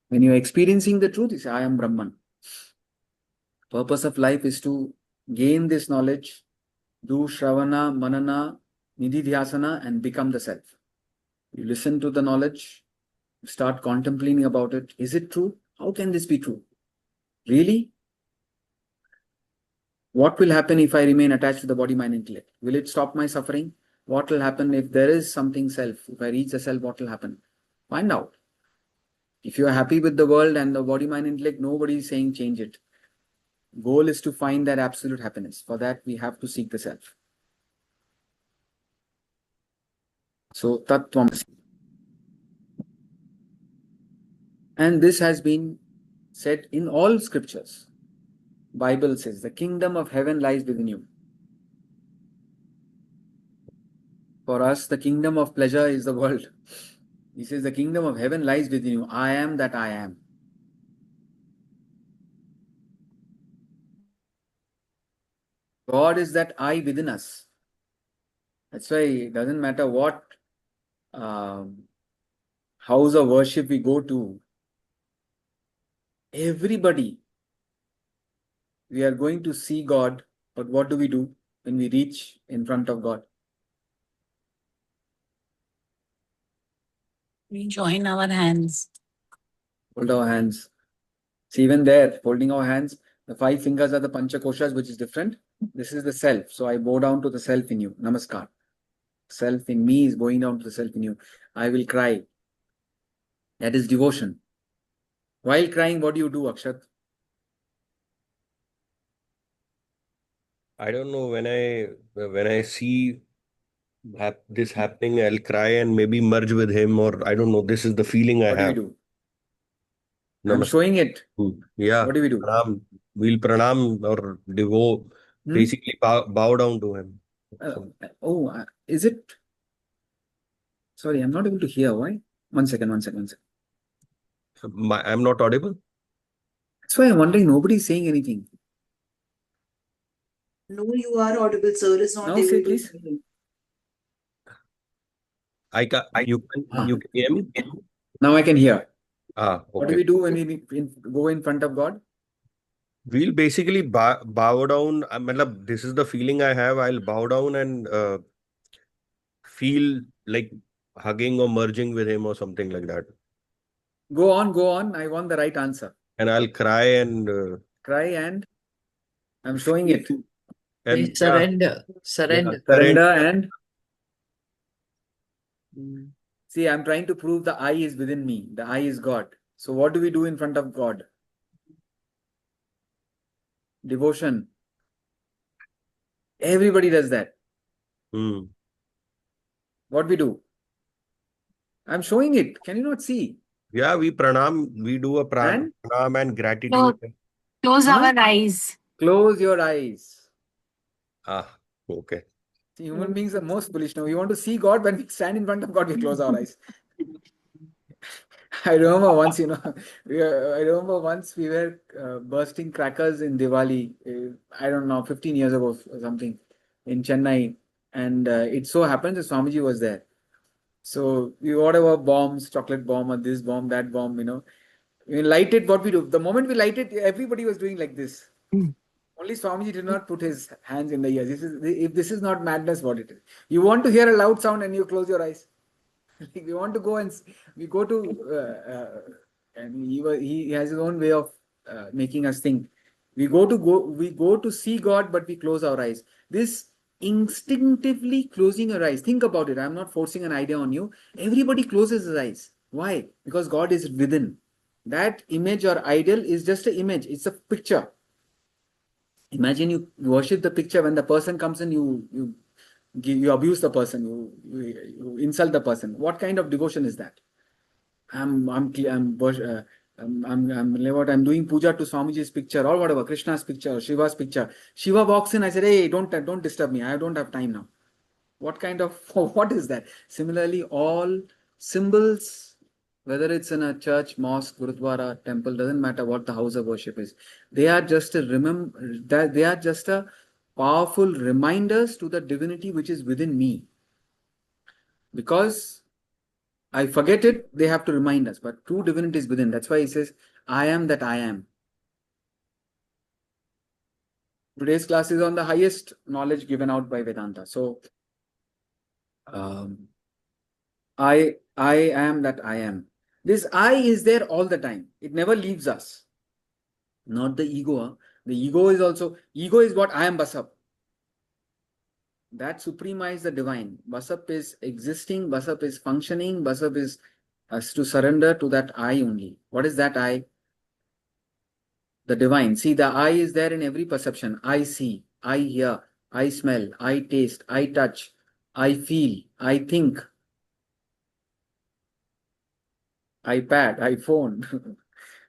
When you are experiencing the truth, you say, I am Brahman. Purpose of life is to gain this knowledge, do Shravana, Manana, Nididhyasana, and become the self. You listen to the knowledge, you start contemplating about it. Is it true? How can this be true? Really? What will happen if I remain attached to the body, mind, intellect? Will it stop my suffering? What will happen if there is something self? If I reach the self, what will happen? Find out. If you are happy with the world and the body, mind, intellect, nobody is saying change it. Goal is to find that absolute happiness. For that, we have to seek the self. So, Tattvamasi. And this has been said in all scriptures. Bible says, the kingdom of heaven lies within you. For us, the kingdom of pleasure is the world. He says, the kingdom of heaven lies within you. I am that I am. God is that I within us. That's why it doesn't matter what house of worship we go to. Everybody, we are going to see God, but what do we do when we reach in front of God? We join our hands. Hold our hands. See, even there, holding our hands, the 5 fingers are the Panchakoshas, which is different. This is the self. So I bow down to the self in you. Namaskar. Self in me is bowing down to the self in you. I will cry. That is devotion. While crying, what do you do, Akshat? I don't know, when I see this happening, I'll cry and maybe merge with him, or I don't know. This is the feeling I What do we have. do? I'm Namaste. showing it. Yeah. What do we do? Pranam. We'll pranam or devote, basically bow down to him. Is it? Sorry, I'm not able to hear. Why? One second. I'm not audible. That's why I'm wondering. Nobody's saying anything. No, you are audible, sir. Is not Now able say, to please. hear you. You can hear me? Now I can hear. What do Okay. we do when we go in front of God? We'll basically bow down. This is the feeling I have. I'll bow down and feel like hugging or merging with him or something like that. Go on. I want the right answer. And I'll cry and Cry and I'm showing it. and Surrender. yeah, Surrender. Surrender and see, I'm trying to prove the I is within me. The I is God. So what do we do in front of God? Devotion. Everybody does that. What we do? I'm showing it. Can you not see? Yeah, we pranam, we do a And? pranam and gratitude. Close Huh? our eyes. Close your eyes. Ah, okay. See, human beings are most foolish now. We want to see God. When we stand in front of God, we close our eyes. I remember once, I remember once we were bursting crackers in Diwali, I don't know, 15 years ago or something, in Chennai. And it so happens that Swamiji was there. So we whatever bombs, chocolate bomb, or this bomb, that bomb, We light it, what we do. The moment we light it, everybody was doing like this. Only Swamiji did not put his hands in the ears. If this is not madness, what it is? You want to hear a loud sound and you close your eyes. We want to go and we go to and he has his own way of making us think. We go to see God, but we close our eyes. This instinctively closing your eyes. Think about it. I'm not forcing an idea on you. Everybody closes his eyes. Why? Because God is within. That image or idol is just an image. It's a picture. Imagine you worship the picture. When the person comes in, you abuse the person, you insult the person. What kind of devotion is that? I'm doing puja to Swamiji's picture or whatever, Krishna's picture, Shiva's picture. Shiva walks in, I said, hey, don't disturb me. I don't have time now. What kind of what is that? Similarly, all symbols, whether it's in a church, mosque, gurudwara, temple, doesn't matter what the house of worship is. They are just a powerful reminders to the divinity which is within me. Because I forget it, they have to remind us. But true divinity is within. That's why he says, I am that I am. Today's class is on the highest knowledge given out by Vedanta. So, I am that I am. This I is there all the time. It never leaves us. Not the ego. The ego is what I am Basap. That supremize the divine. Basap is existing, Basap is functioning, Basap is has to surrender to that I only. What is that I? The divine. See, the I is there in every perception. I see, I hear, I smell, I taste, I touch, I feel, I think. iPad, iPhone.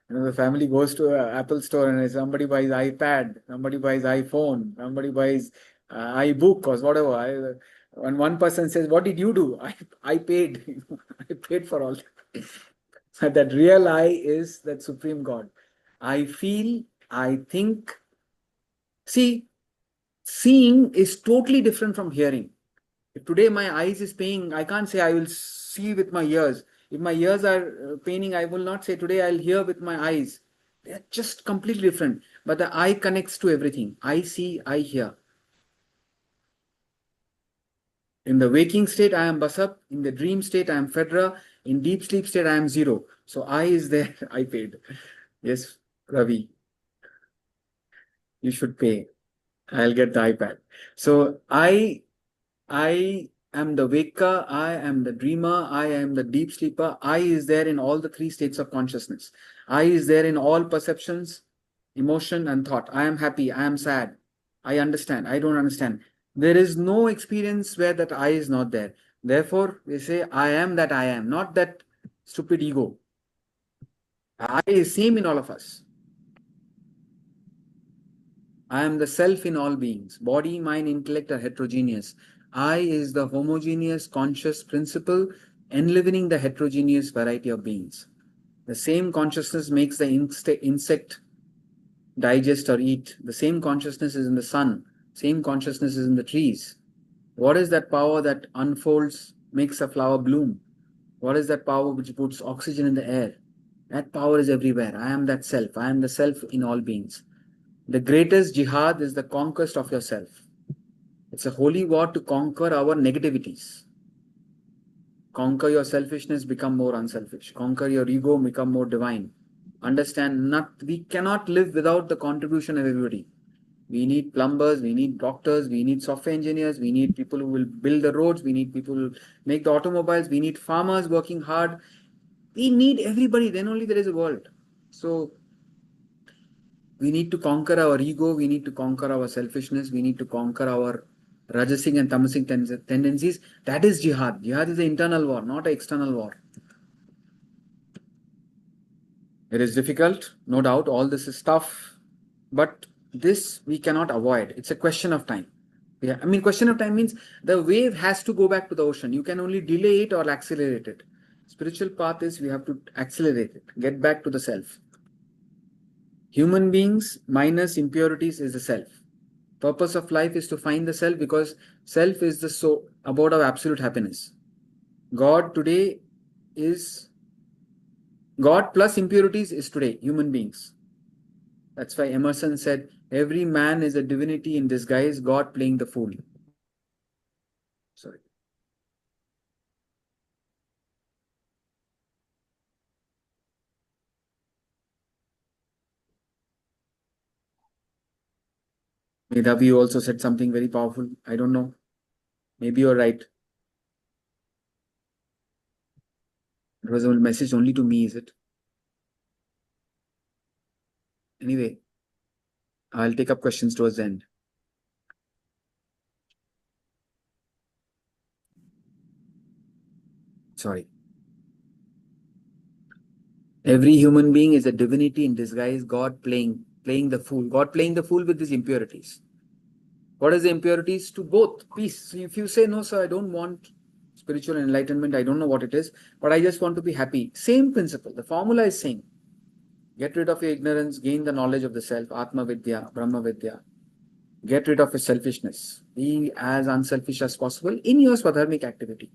The family goes to an Apple store and somebody buys iPad, somebody buys iPhone, somebody buys iBook or whatever. And one person says, "What did you do?" I paid. I paid for all that. So that real I is that supreme God. I feel, I think. See, seeing is totally different from hearing. If today my eyes is paining, I can't say I will see with my ears. If my ears are paining, I will not say today I'll hear with my eyes. They are just completely different. But the eye connects to everything. I see, I hear. In the waking state, I am Basap. In the dream state, I am Fedra. In deep sleep state, I am Zero. So I is there, I paid. Yes, Ravi. You should pay. I'll get the iPad. So I am the waker, I am the dreamer, I am the deep sleeper. I is there in all the three states of consciousness. I is there in all perceptions, emotion, and thought. I am happy, I am sad, I understand, I don't understand. There is no experience where that I is not there. Therefore, we say, I am that I am, not that stupid ego. I is same in all of us. I am the self in all beings. Body, mind, intellect are heterogeneous. I is the homogeneous conscious principle enlivening the heterogeneous variety of beings. The same consciousness makes the insect digest or eat. The same consciousness is in the sun. Same consciousness is in the trees. What is that power that unfolds, makes a flower bloom? What is that power which puts oxygen in the air? That power is everywhere. I am that self. I am the self in all beings. The greatest jihad is the conquest of yourself. It's a holy war to conquer our negativities. Conquer your selfishness, become more unselfish. Conquer your ego, become more divine. Understand, we cannot live without the contribution of everybody. We need plumbers, we need doctors, we need software engineers, we need people who will build the roads, we need people who make the automobiles, we need farmers working hard. We need everybody, then only there is a world. So, we need to conquer our ego, we need to conquer our selfishness, we need to conquer our rajasic and tamasic tendencies. That is jihad. Jihad is the internal war, not an external war. It is difficult, no doubt. All this is tough, but this we cannot avoid. It's a question of time. Yeah, I mean, question of time means the wave has to go back to the ocean. You can only delay it or accelerate it. Spiritual path is we have to accelerate it, get back to the self. Human beings minus impurities is the self. Purpose of life is to find the self, because self is the abode of absolute happiness. God today is God plus impurities is today human beings. That's why Emerson said, every man is a divinity in disguise, God playing the fool. Sorry. Medhavi also said something very powerful. I don't know. Maybe you're right. It was a message only to me, is it? Anyway, I'll take up questions towards the end. Sorry. Every human being is a divinity in disguise, God playing the fool. God playing the fool with his impurities. What is the impurities? To both peace. So if you say, no, sir, I don't want spiritual enlightenment, I don't know what it is, but I just want to be happy. Same principle. The formula is same. Get rid of your ignorance, gain the knowledge of the self, Atma Vidya, Brahma Vidya. Get rid of your selfishness. Be as unselfish as possible in your swadharmic activity.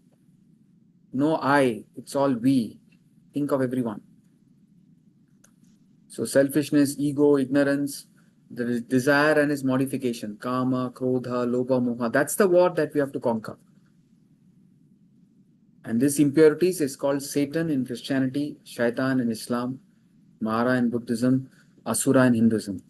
No I, it's all we. Think of everyone. So selfishness, ego, ignorance, the desire and its modification, kama, krodha, lobha, moha, that's the war that we have to conquer. And this impurities is called Satan in Christianity, Shaitan in Islam, Mara in Buddhism, Asura in Hinduism.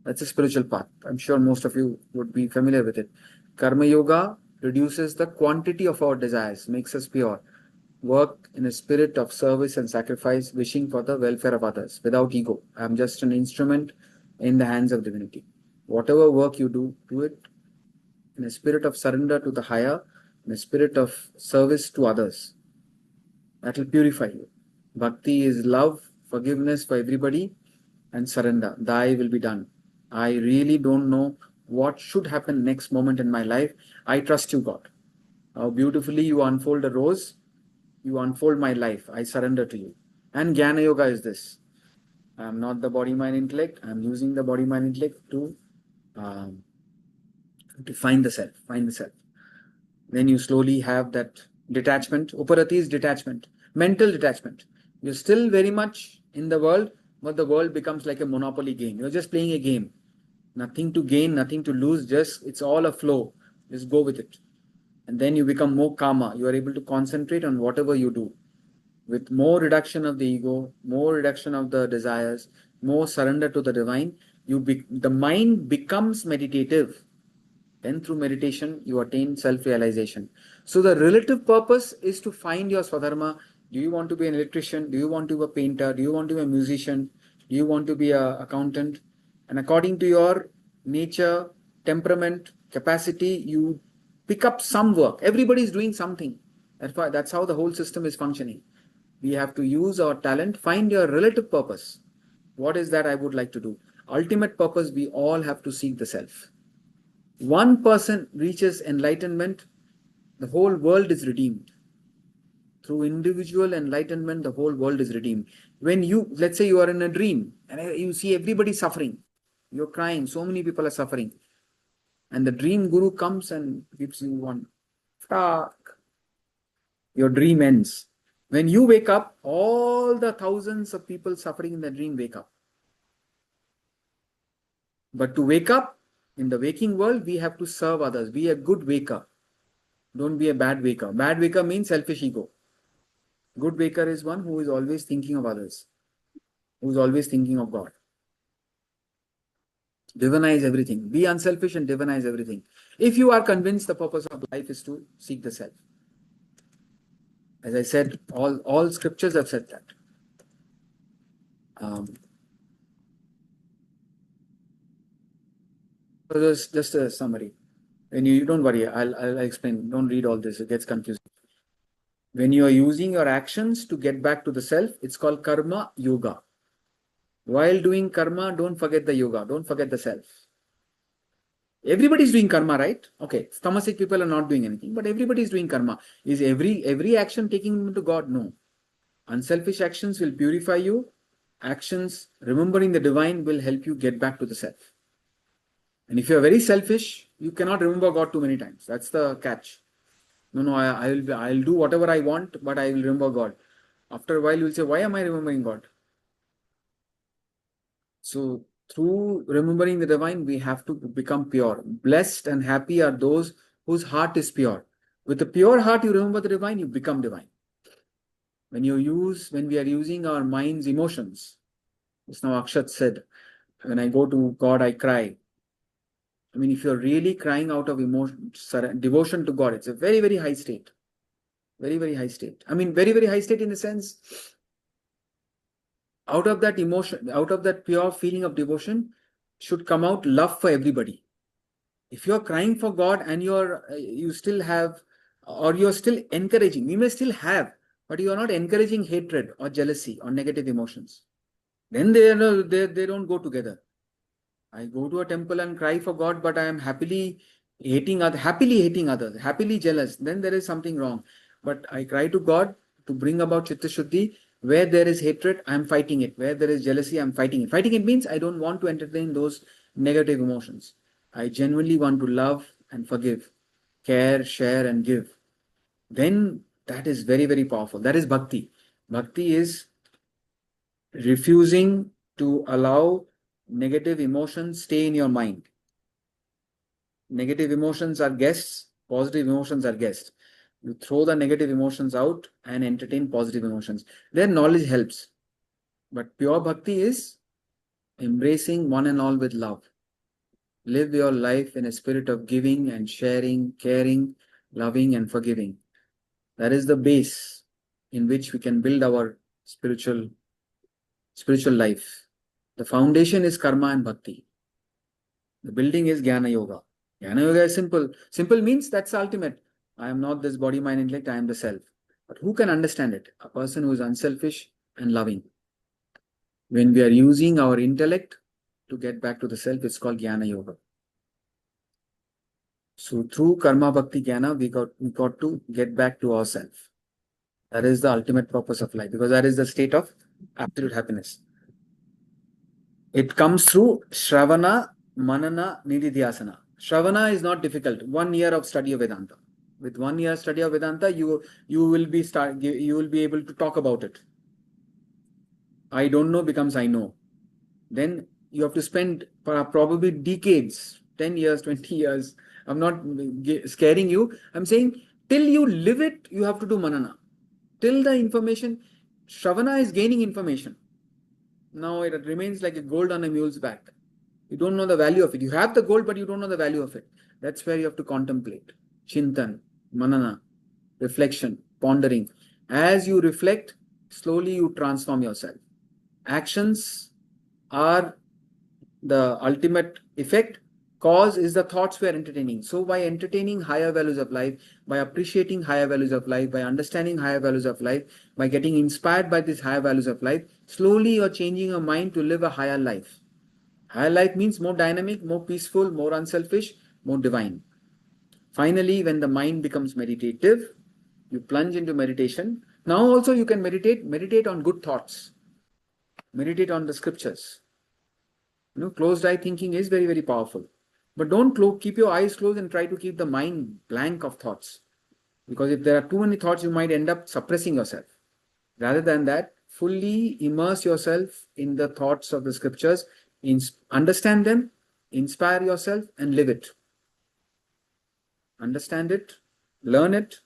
That's a spiritual path. I'm sure most of you would be familiar with it. Karma Yoga reduces the quantity of our desires, makes us pure. Work in a spirit of service and sacrifice, wishing for the welfare of others, without ego. I'm just an instrument in the hands of divinity. Whatever work you do, do it in a spirit of surrender to the higher, in a spirit of service to others. That will purify you. Bhakti is love, forgiveness for everybody, and surrender. Thy will be done. I really don't know what should happen next moment in my life. I trust you, God. How beautifully you unfold a rose, you unfold my life. I surrender to you. And Jnana Yoga is this. I am not the body, mind, intellect. I am using the body, mind, intellect to find the self. Find the self. Then you slowly have that detachment. Uparati is detachment, mental detachment. You're still very much in the world, but the world becomes like a monopoly game. You're just playing a game. Nothing to gain, nothing to lose, just it's all a flow. Just go with it. And then you become more kama. You are able to concentrate on whatever you do. With more reduction of the ego, more reduction of the desires, more surrender to the divine, the mind becomes meditative. Then through meditation, you attain self-realization. So the relative purpose is to find your swadharma. Do you want to be an electrician? Do you want to be a painter? Do you want to be a musician? Do you want to be an accountant? And according to your nature, temperament, capacity, you pick up some work. Everybody is doing something. That's how the whole system is functioning. We have to use our talent, find your relative purpose. What is that I would like to do? Ultimate purpose, we all have to seek the self. One person reaches enlightenment, the whole world is redeemed. Through individual enlightenment, the whole world is redeemed. When let's say you are in a dream and you see everybody suffering, you're crying, so many people are suffering. And the dream guru comes and gives you one. Your dream ends. When you wake up, all the thousands of people suffering in the dream wake up. But to wake up, in the waking world, we have to serve others. Be a good waker. Don't be a bad waker. Bad waker means selfish ego. Good waker is one who is always thinking of others, who is always thinking of God. Divinize everything. Be unselfish and divinize everything. If you are convinced the purpose of life is to seek the self. As I said, all scriptures have said that. So there's just a summary. And you don't worry, I'll explain. Don't read all this, it gets confusing. When you are using your actions to get back to the self, it's called karma yoga. While doing karma, don't forget the yoga, don't forget the self. Everybody is doing karma, right? Okay, tamasic people are not doing anything, but everybody is doing karma. Is every action taking to God? No. Unselfish actions will purify you. Actions remembering the divine will help you get back to the self. And if you are very selfish, you cannot remember God too many times. That's the catch. No, I'll do whatever I want, but I will remember God. After a while, you will say, why am I remembering God? So through remembering the divine, we have to become pure. Blessed and happy are those whose heart is pure. With a pure heart, you remember the divine, you become divine. When we are using our mind's emotions, just now Akshat said, when I go to God, I cry. I mean, if you're really crying out of emotion, devotion to God, it's a very, very high state. Very, very high state. I mean, very, very high state in the sense, out of that emotion, out of that pure feeling of devotion, should come out love for everybody. If you're crying for God and you still have, or you're still encouraging, you may still have, but you are not encouraging hatred or jealousy or negative emotions, then they don't go together. I go to a temple and cry for God, but I am happily hating others, happily jealous, then there is something wrong. But I cry to God to bring about Chitta Shuddhi. Where there is hatred, I am fighting it. Where there is jealousy, I am fighting it. Fighting it means I don't want to entertain those negative emotions. I genuinely want to love and forgive, care, share, and give. Then that is very, very powerful. That is bhakti. Bhakti is refusing to allow negative emotions stay in your mind. Negative emotions are guests, positive emotions are guests. You throw the negative emotions out and entertain positive emotions. Their knowledge helps. But pure bhakti is embracing one and all with love. Live your life in a spirit of giving and sharing, caring, loving and forgiving. That is the base in which we can build our spiritual life. The foundation is karma and bhakti. The building is Jnana Yoga. Jnana Yoga is simple. Simple means that's the ultimate. I am not this body, mind, intellect, I am the self. But who can understand it? A person who is unselfish and loving. When we are using our intellect to get back to the self, it's called Jnana Yoga. So through Karma Bhakti Jnana, we got to get back to ourselves. That is the ultimate purpose of life, because that is the state of absolute happiness. It comes through Shravana, Manana, Nididhyasana. Shravana is not difficult. 1 year of study of Vedanta. With 1 year study of Vedanta, you will be able to talk about it. I don't know becomes I know. Then you have to spend probably decades, 10 years, 20 years. I'm not scaring you. I'm saying till you live it, you have to do manana. Till the information, Shravana is gaining information. Now it remains like a gold on a mule's back. You don't know the value of it. You have the gold, but you don't know the value of it. That's where you have to contemplate. Chintan, manana, reflection, pondering. As you reflect, slowly you transform yourself. Actions are the ultimate effect. Cause is the thoughts we are entertaining. So by entertaining higher values of life, by appreciating higher values of life, by understanding higher values of life, by getting inspired by these higher values of life, slowly you are changing your mind to live a higher life. Higher life means more dynamic, more peaceful, more unselfish, more divine. Finally, when the mind becomes meditative, you plunge into meditation. Now also you can meditate on good thoughts. Meditate on the scriptures. Closed eye thinking is very, very powerful. But don't keep your eyes closed and try to keep the mind blank of thoughts. Because if there are too many thoughts, you might end up suppressing yourself. Rather than that, fully immerse yourself in the thoughts of the scriptures, understand them, inspire yourself, and live it. Understand it, learn it,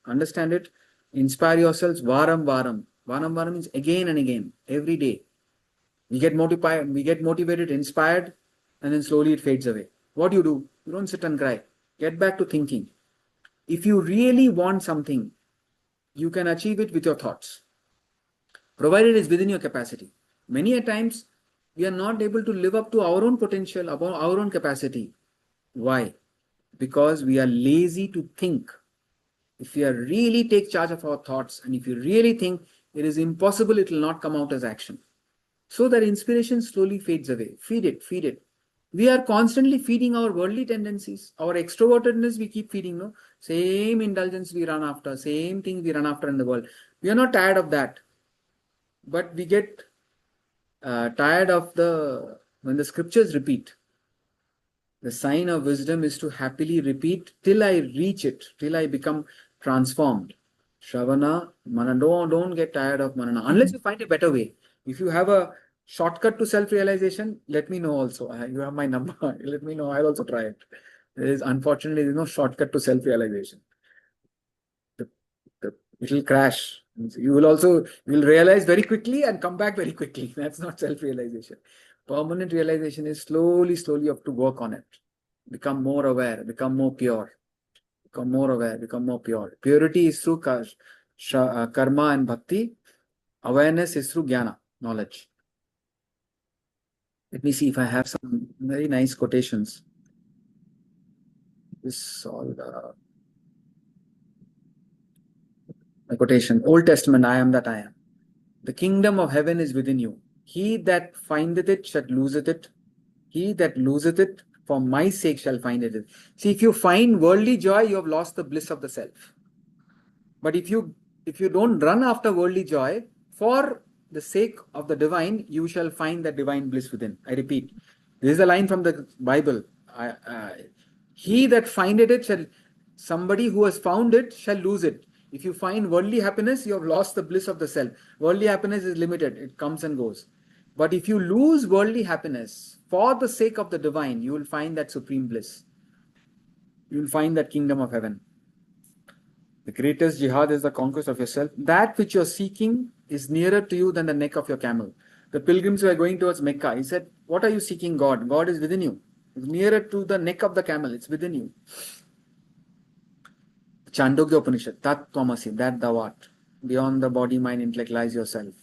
understand it, inspire yourselves, varam varam. Varam varam means again and again, every day. We get motivated, inspired, and then slowly it fades away. What do? You don't sit and cry. Get back to thinking. If you really want something, you can achieve it with your thoughts, provided it's within your capacity. Many a times, we are not able to live up to our own potential, our own capacity. Why? Because we are lazy to think. if we are really take charge of our thoughts, and if you really think it is impossible, it will not come out as action. So that inspiration slowly fades away. Feed it, feed it. We are constantly feeding our worldly tendencies, our extrovertedness. We keep feeding, no, same indulgence we run after, same thing we run after in the world. We are not tired of that, but we get tired of when the scriptures repeat. The sign of wisdom is to happily repeat till I reach it, till I become transformed. Shravana, Manana, don't get tired of Manana unless you find a better way. If you have a shortcut to self-realization, let me know also. You have my number. Let me know. I'll also try it. Unfortunately, there is no shortcut to self-realization. It will crash. You will realize very quickly and come back very quickly. That's not self-realization. Permanent realization is slowly you have to work on it. Become more aware, become more pure. Become more aware, become more pure. Purity is through karma and bhakti. Awareness is through jnana, knowledge. Let me see if I have some very nice quotations. This all a quotation. Old Testament, I am that I am. The kingdom of heaven is within you. He that findeth it shall loseth it. He that loseth it for my sake shall find it. See, if you find worldly joy, you have lost the bliss of the self. But if you don't run after worldly joy, for the sake of the divine, you shall find the divine bliss within. I repeat, this is a line from the Bible. He that findeth it shall, somebody who has found it shall lose it. If you find worldly happiness, you have lost the bliss of the self. Worldly happiness is limited. It comes and goes. But if you lose worldly happiness for the sake of the divine, you will find that supreme bliss. You will find that kingdom of heaven. The greatest jihad is the conquest of yourself. That which you are seeking is nearer to you than the neck of your camel. The pilgrims were going towards Mecca. He said, what are you seeking, God? God is within you. It's nearer to the neck of the camel. It's within you. Chandogya Upanishad, Tat Tvamasi, that thou art. Beyond the body, mind, intellect lies yourself.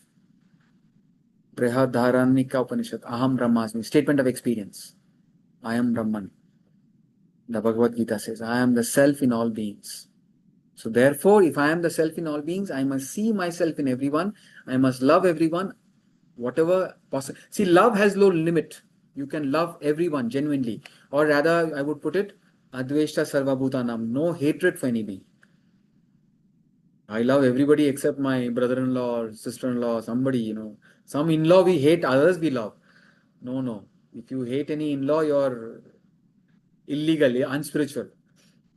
Brihadharanika Upanishad, Aham Brahmasmi, statement of experience. I am Brahman. The Bhagavad Gita says, I am the self in all beings. So therefore, if I am the self in all beings, I must see myself in everyone. I must love everyone, whatever possible. See, love has no limit. You can love everyone genuinely. Or rather, I would put it, Adveshta Sarva Bhutanam, no hatred for any being. I love everybody except my brother-in-law or sister-in-law, somebody, Some in-law we hate, others we love. No. If you hate any in-law, you're illegal, unspiritual.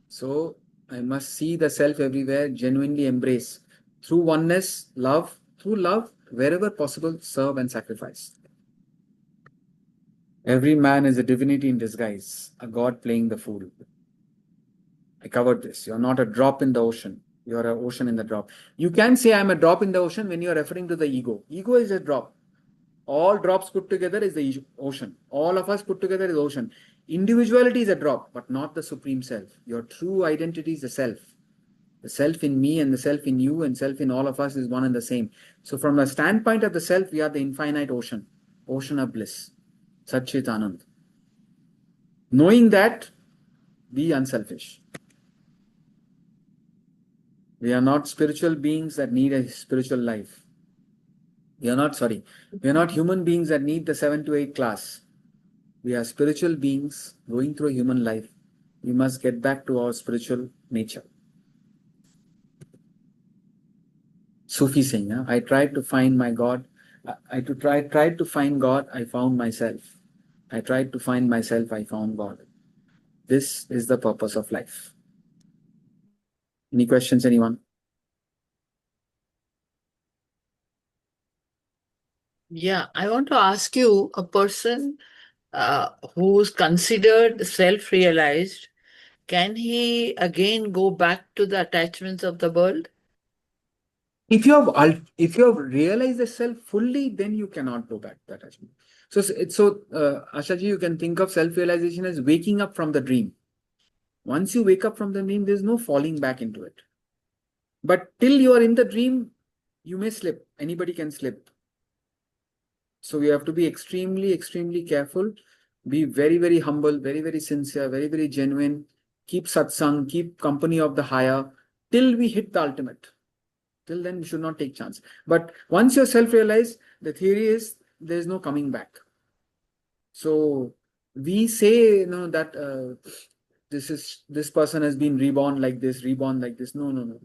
So, I must see the self everywhere, genuinely embrace. Through oneness, love, through love, wherever possible, serve and sacrifice. Every man is a divinity in disguise, a god playing the fool. I covered this. You're not a drop in the ocean. You're an ocean in the drop. You can say I'm a drop in the ocean when you're referring to the ego. Ego is a drop. All drops put together is the ocean. All of us put together is ocean. Individuality is a drop, but not the supreme self. Your true identity is the self. The self in me and the self in you and self in all of us is one and the same. So from the standpoint of the self, we are the infinite ocean. Ocean of bliss. Sat Chit Anand. Knowing that, be unselfish. We are not spiritual beings that need a spiritual life. We are not human beings that need the 7 to 8 class. We are spiritual beings going through a human life. We must get back to our spiritual nature. Sufi saying, I tried to find my God. I tried to find God, I found myself. I tried to find myself, I found God. This is the purpose of life. Any questions, anyone? Yeah, I want to ask you, a person who's considered self-realized, can he again go back to the attachments of the world? If you have realized the self fully, then you cannot go back to that attachment. So Ashaji, you can think of self-realization as waking up from the dream. Once you wake up from the dream, there's no falling back into it. But till you are in the dream, you may slip. Anybody can slip. So we have to be extremely, extremely careful. Be very, very humble, very, very sincere, very, very genuine. Keep satsang, keep company of the higher. till we hit the ultimate. Till then, we should not take chance. But once you're self-realized, the theory is there's no coming back. So we say, that this person has been reborn like this. No.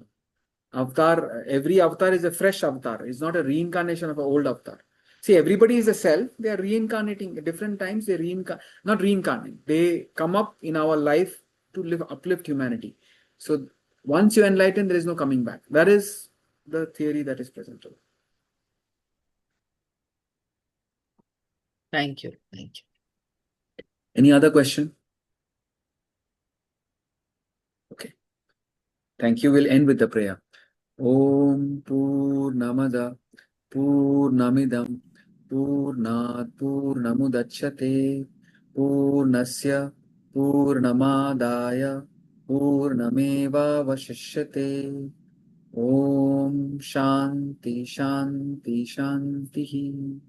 Avatar, every avatar is a fresh avatar. It's not a reincarnation of an old avatar. See, everybody is a self. They are reincarnating at different times. Not reincarnate. They come up in our life to uplift humanity. So once you enlighten, there is no coming back. That is the theory that is presented. Thank you. Thank you. Any other question? Okay. Thank you. We'll end with the prayer. Om Purnamada Purnamidam Purnat Purnamudachyate Purnasya Purnamadaya Purnameva Vashishyate. Om Shanti Shanti Shanti.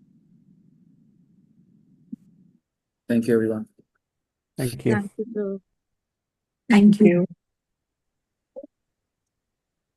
Thank you, everyone. Thank you. Thank you.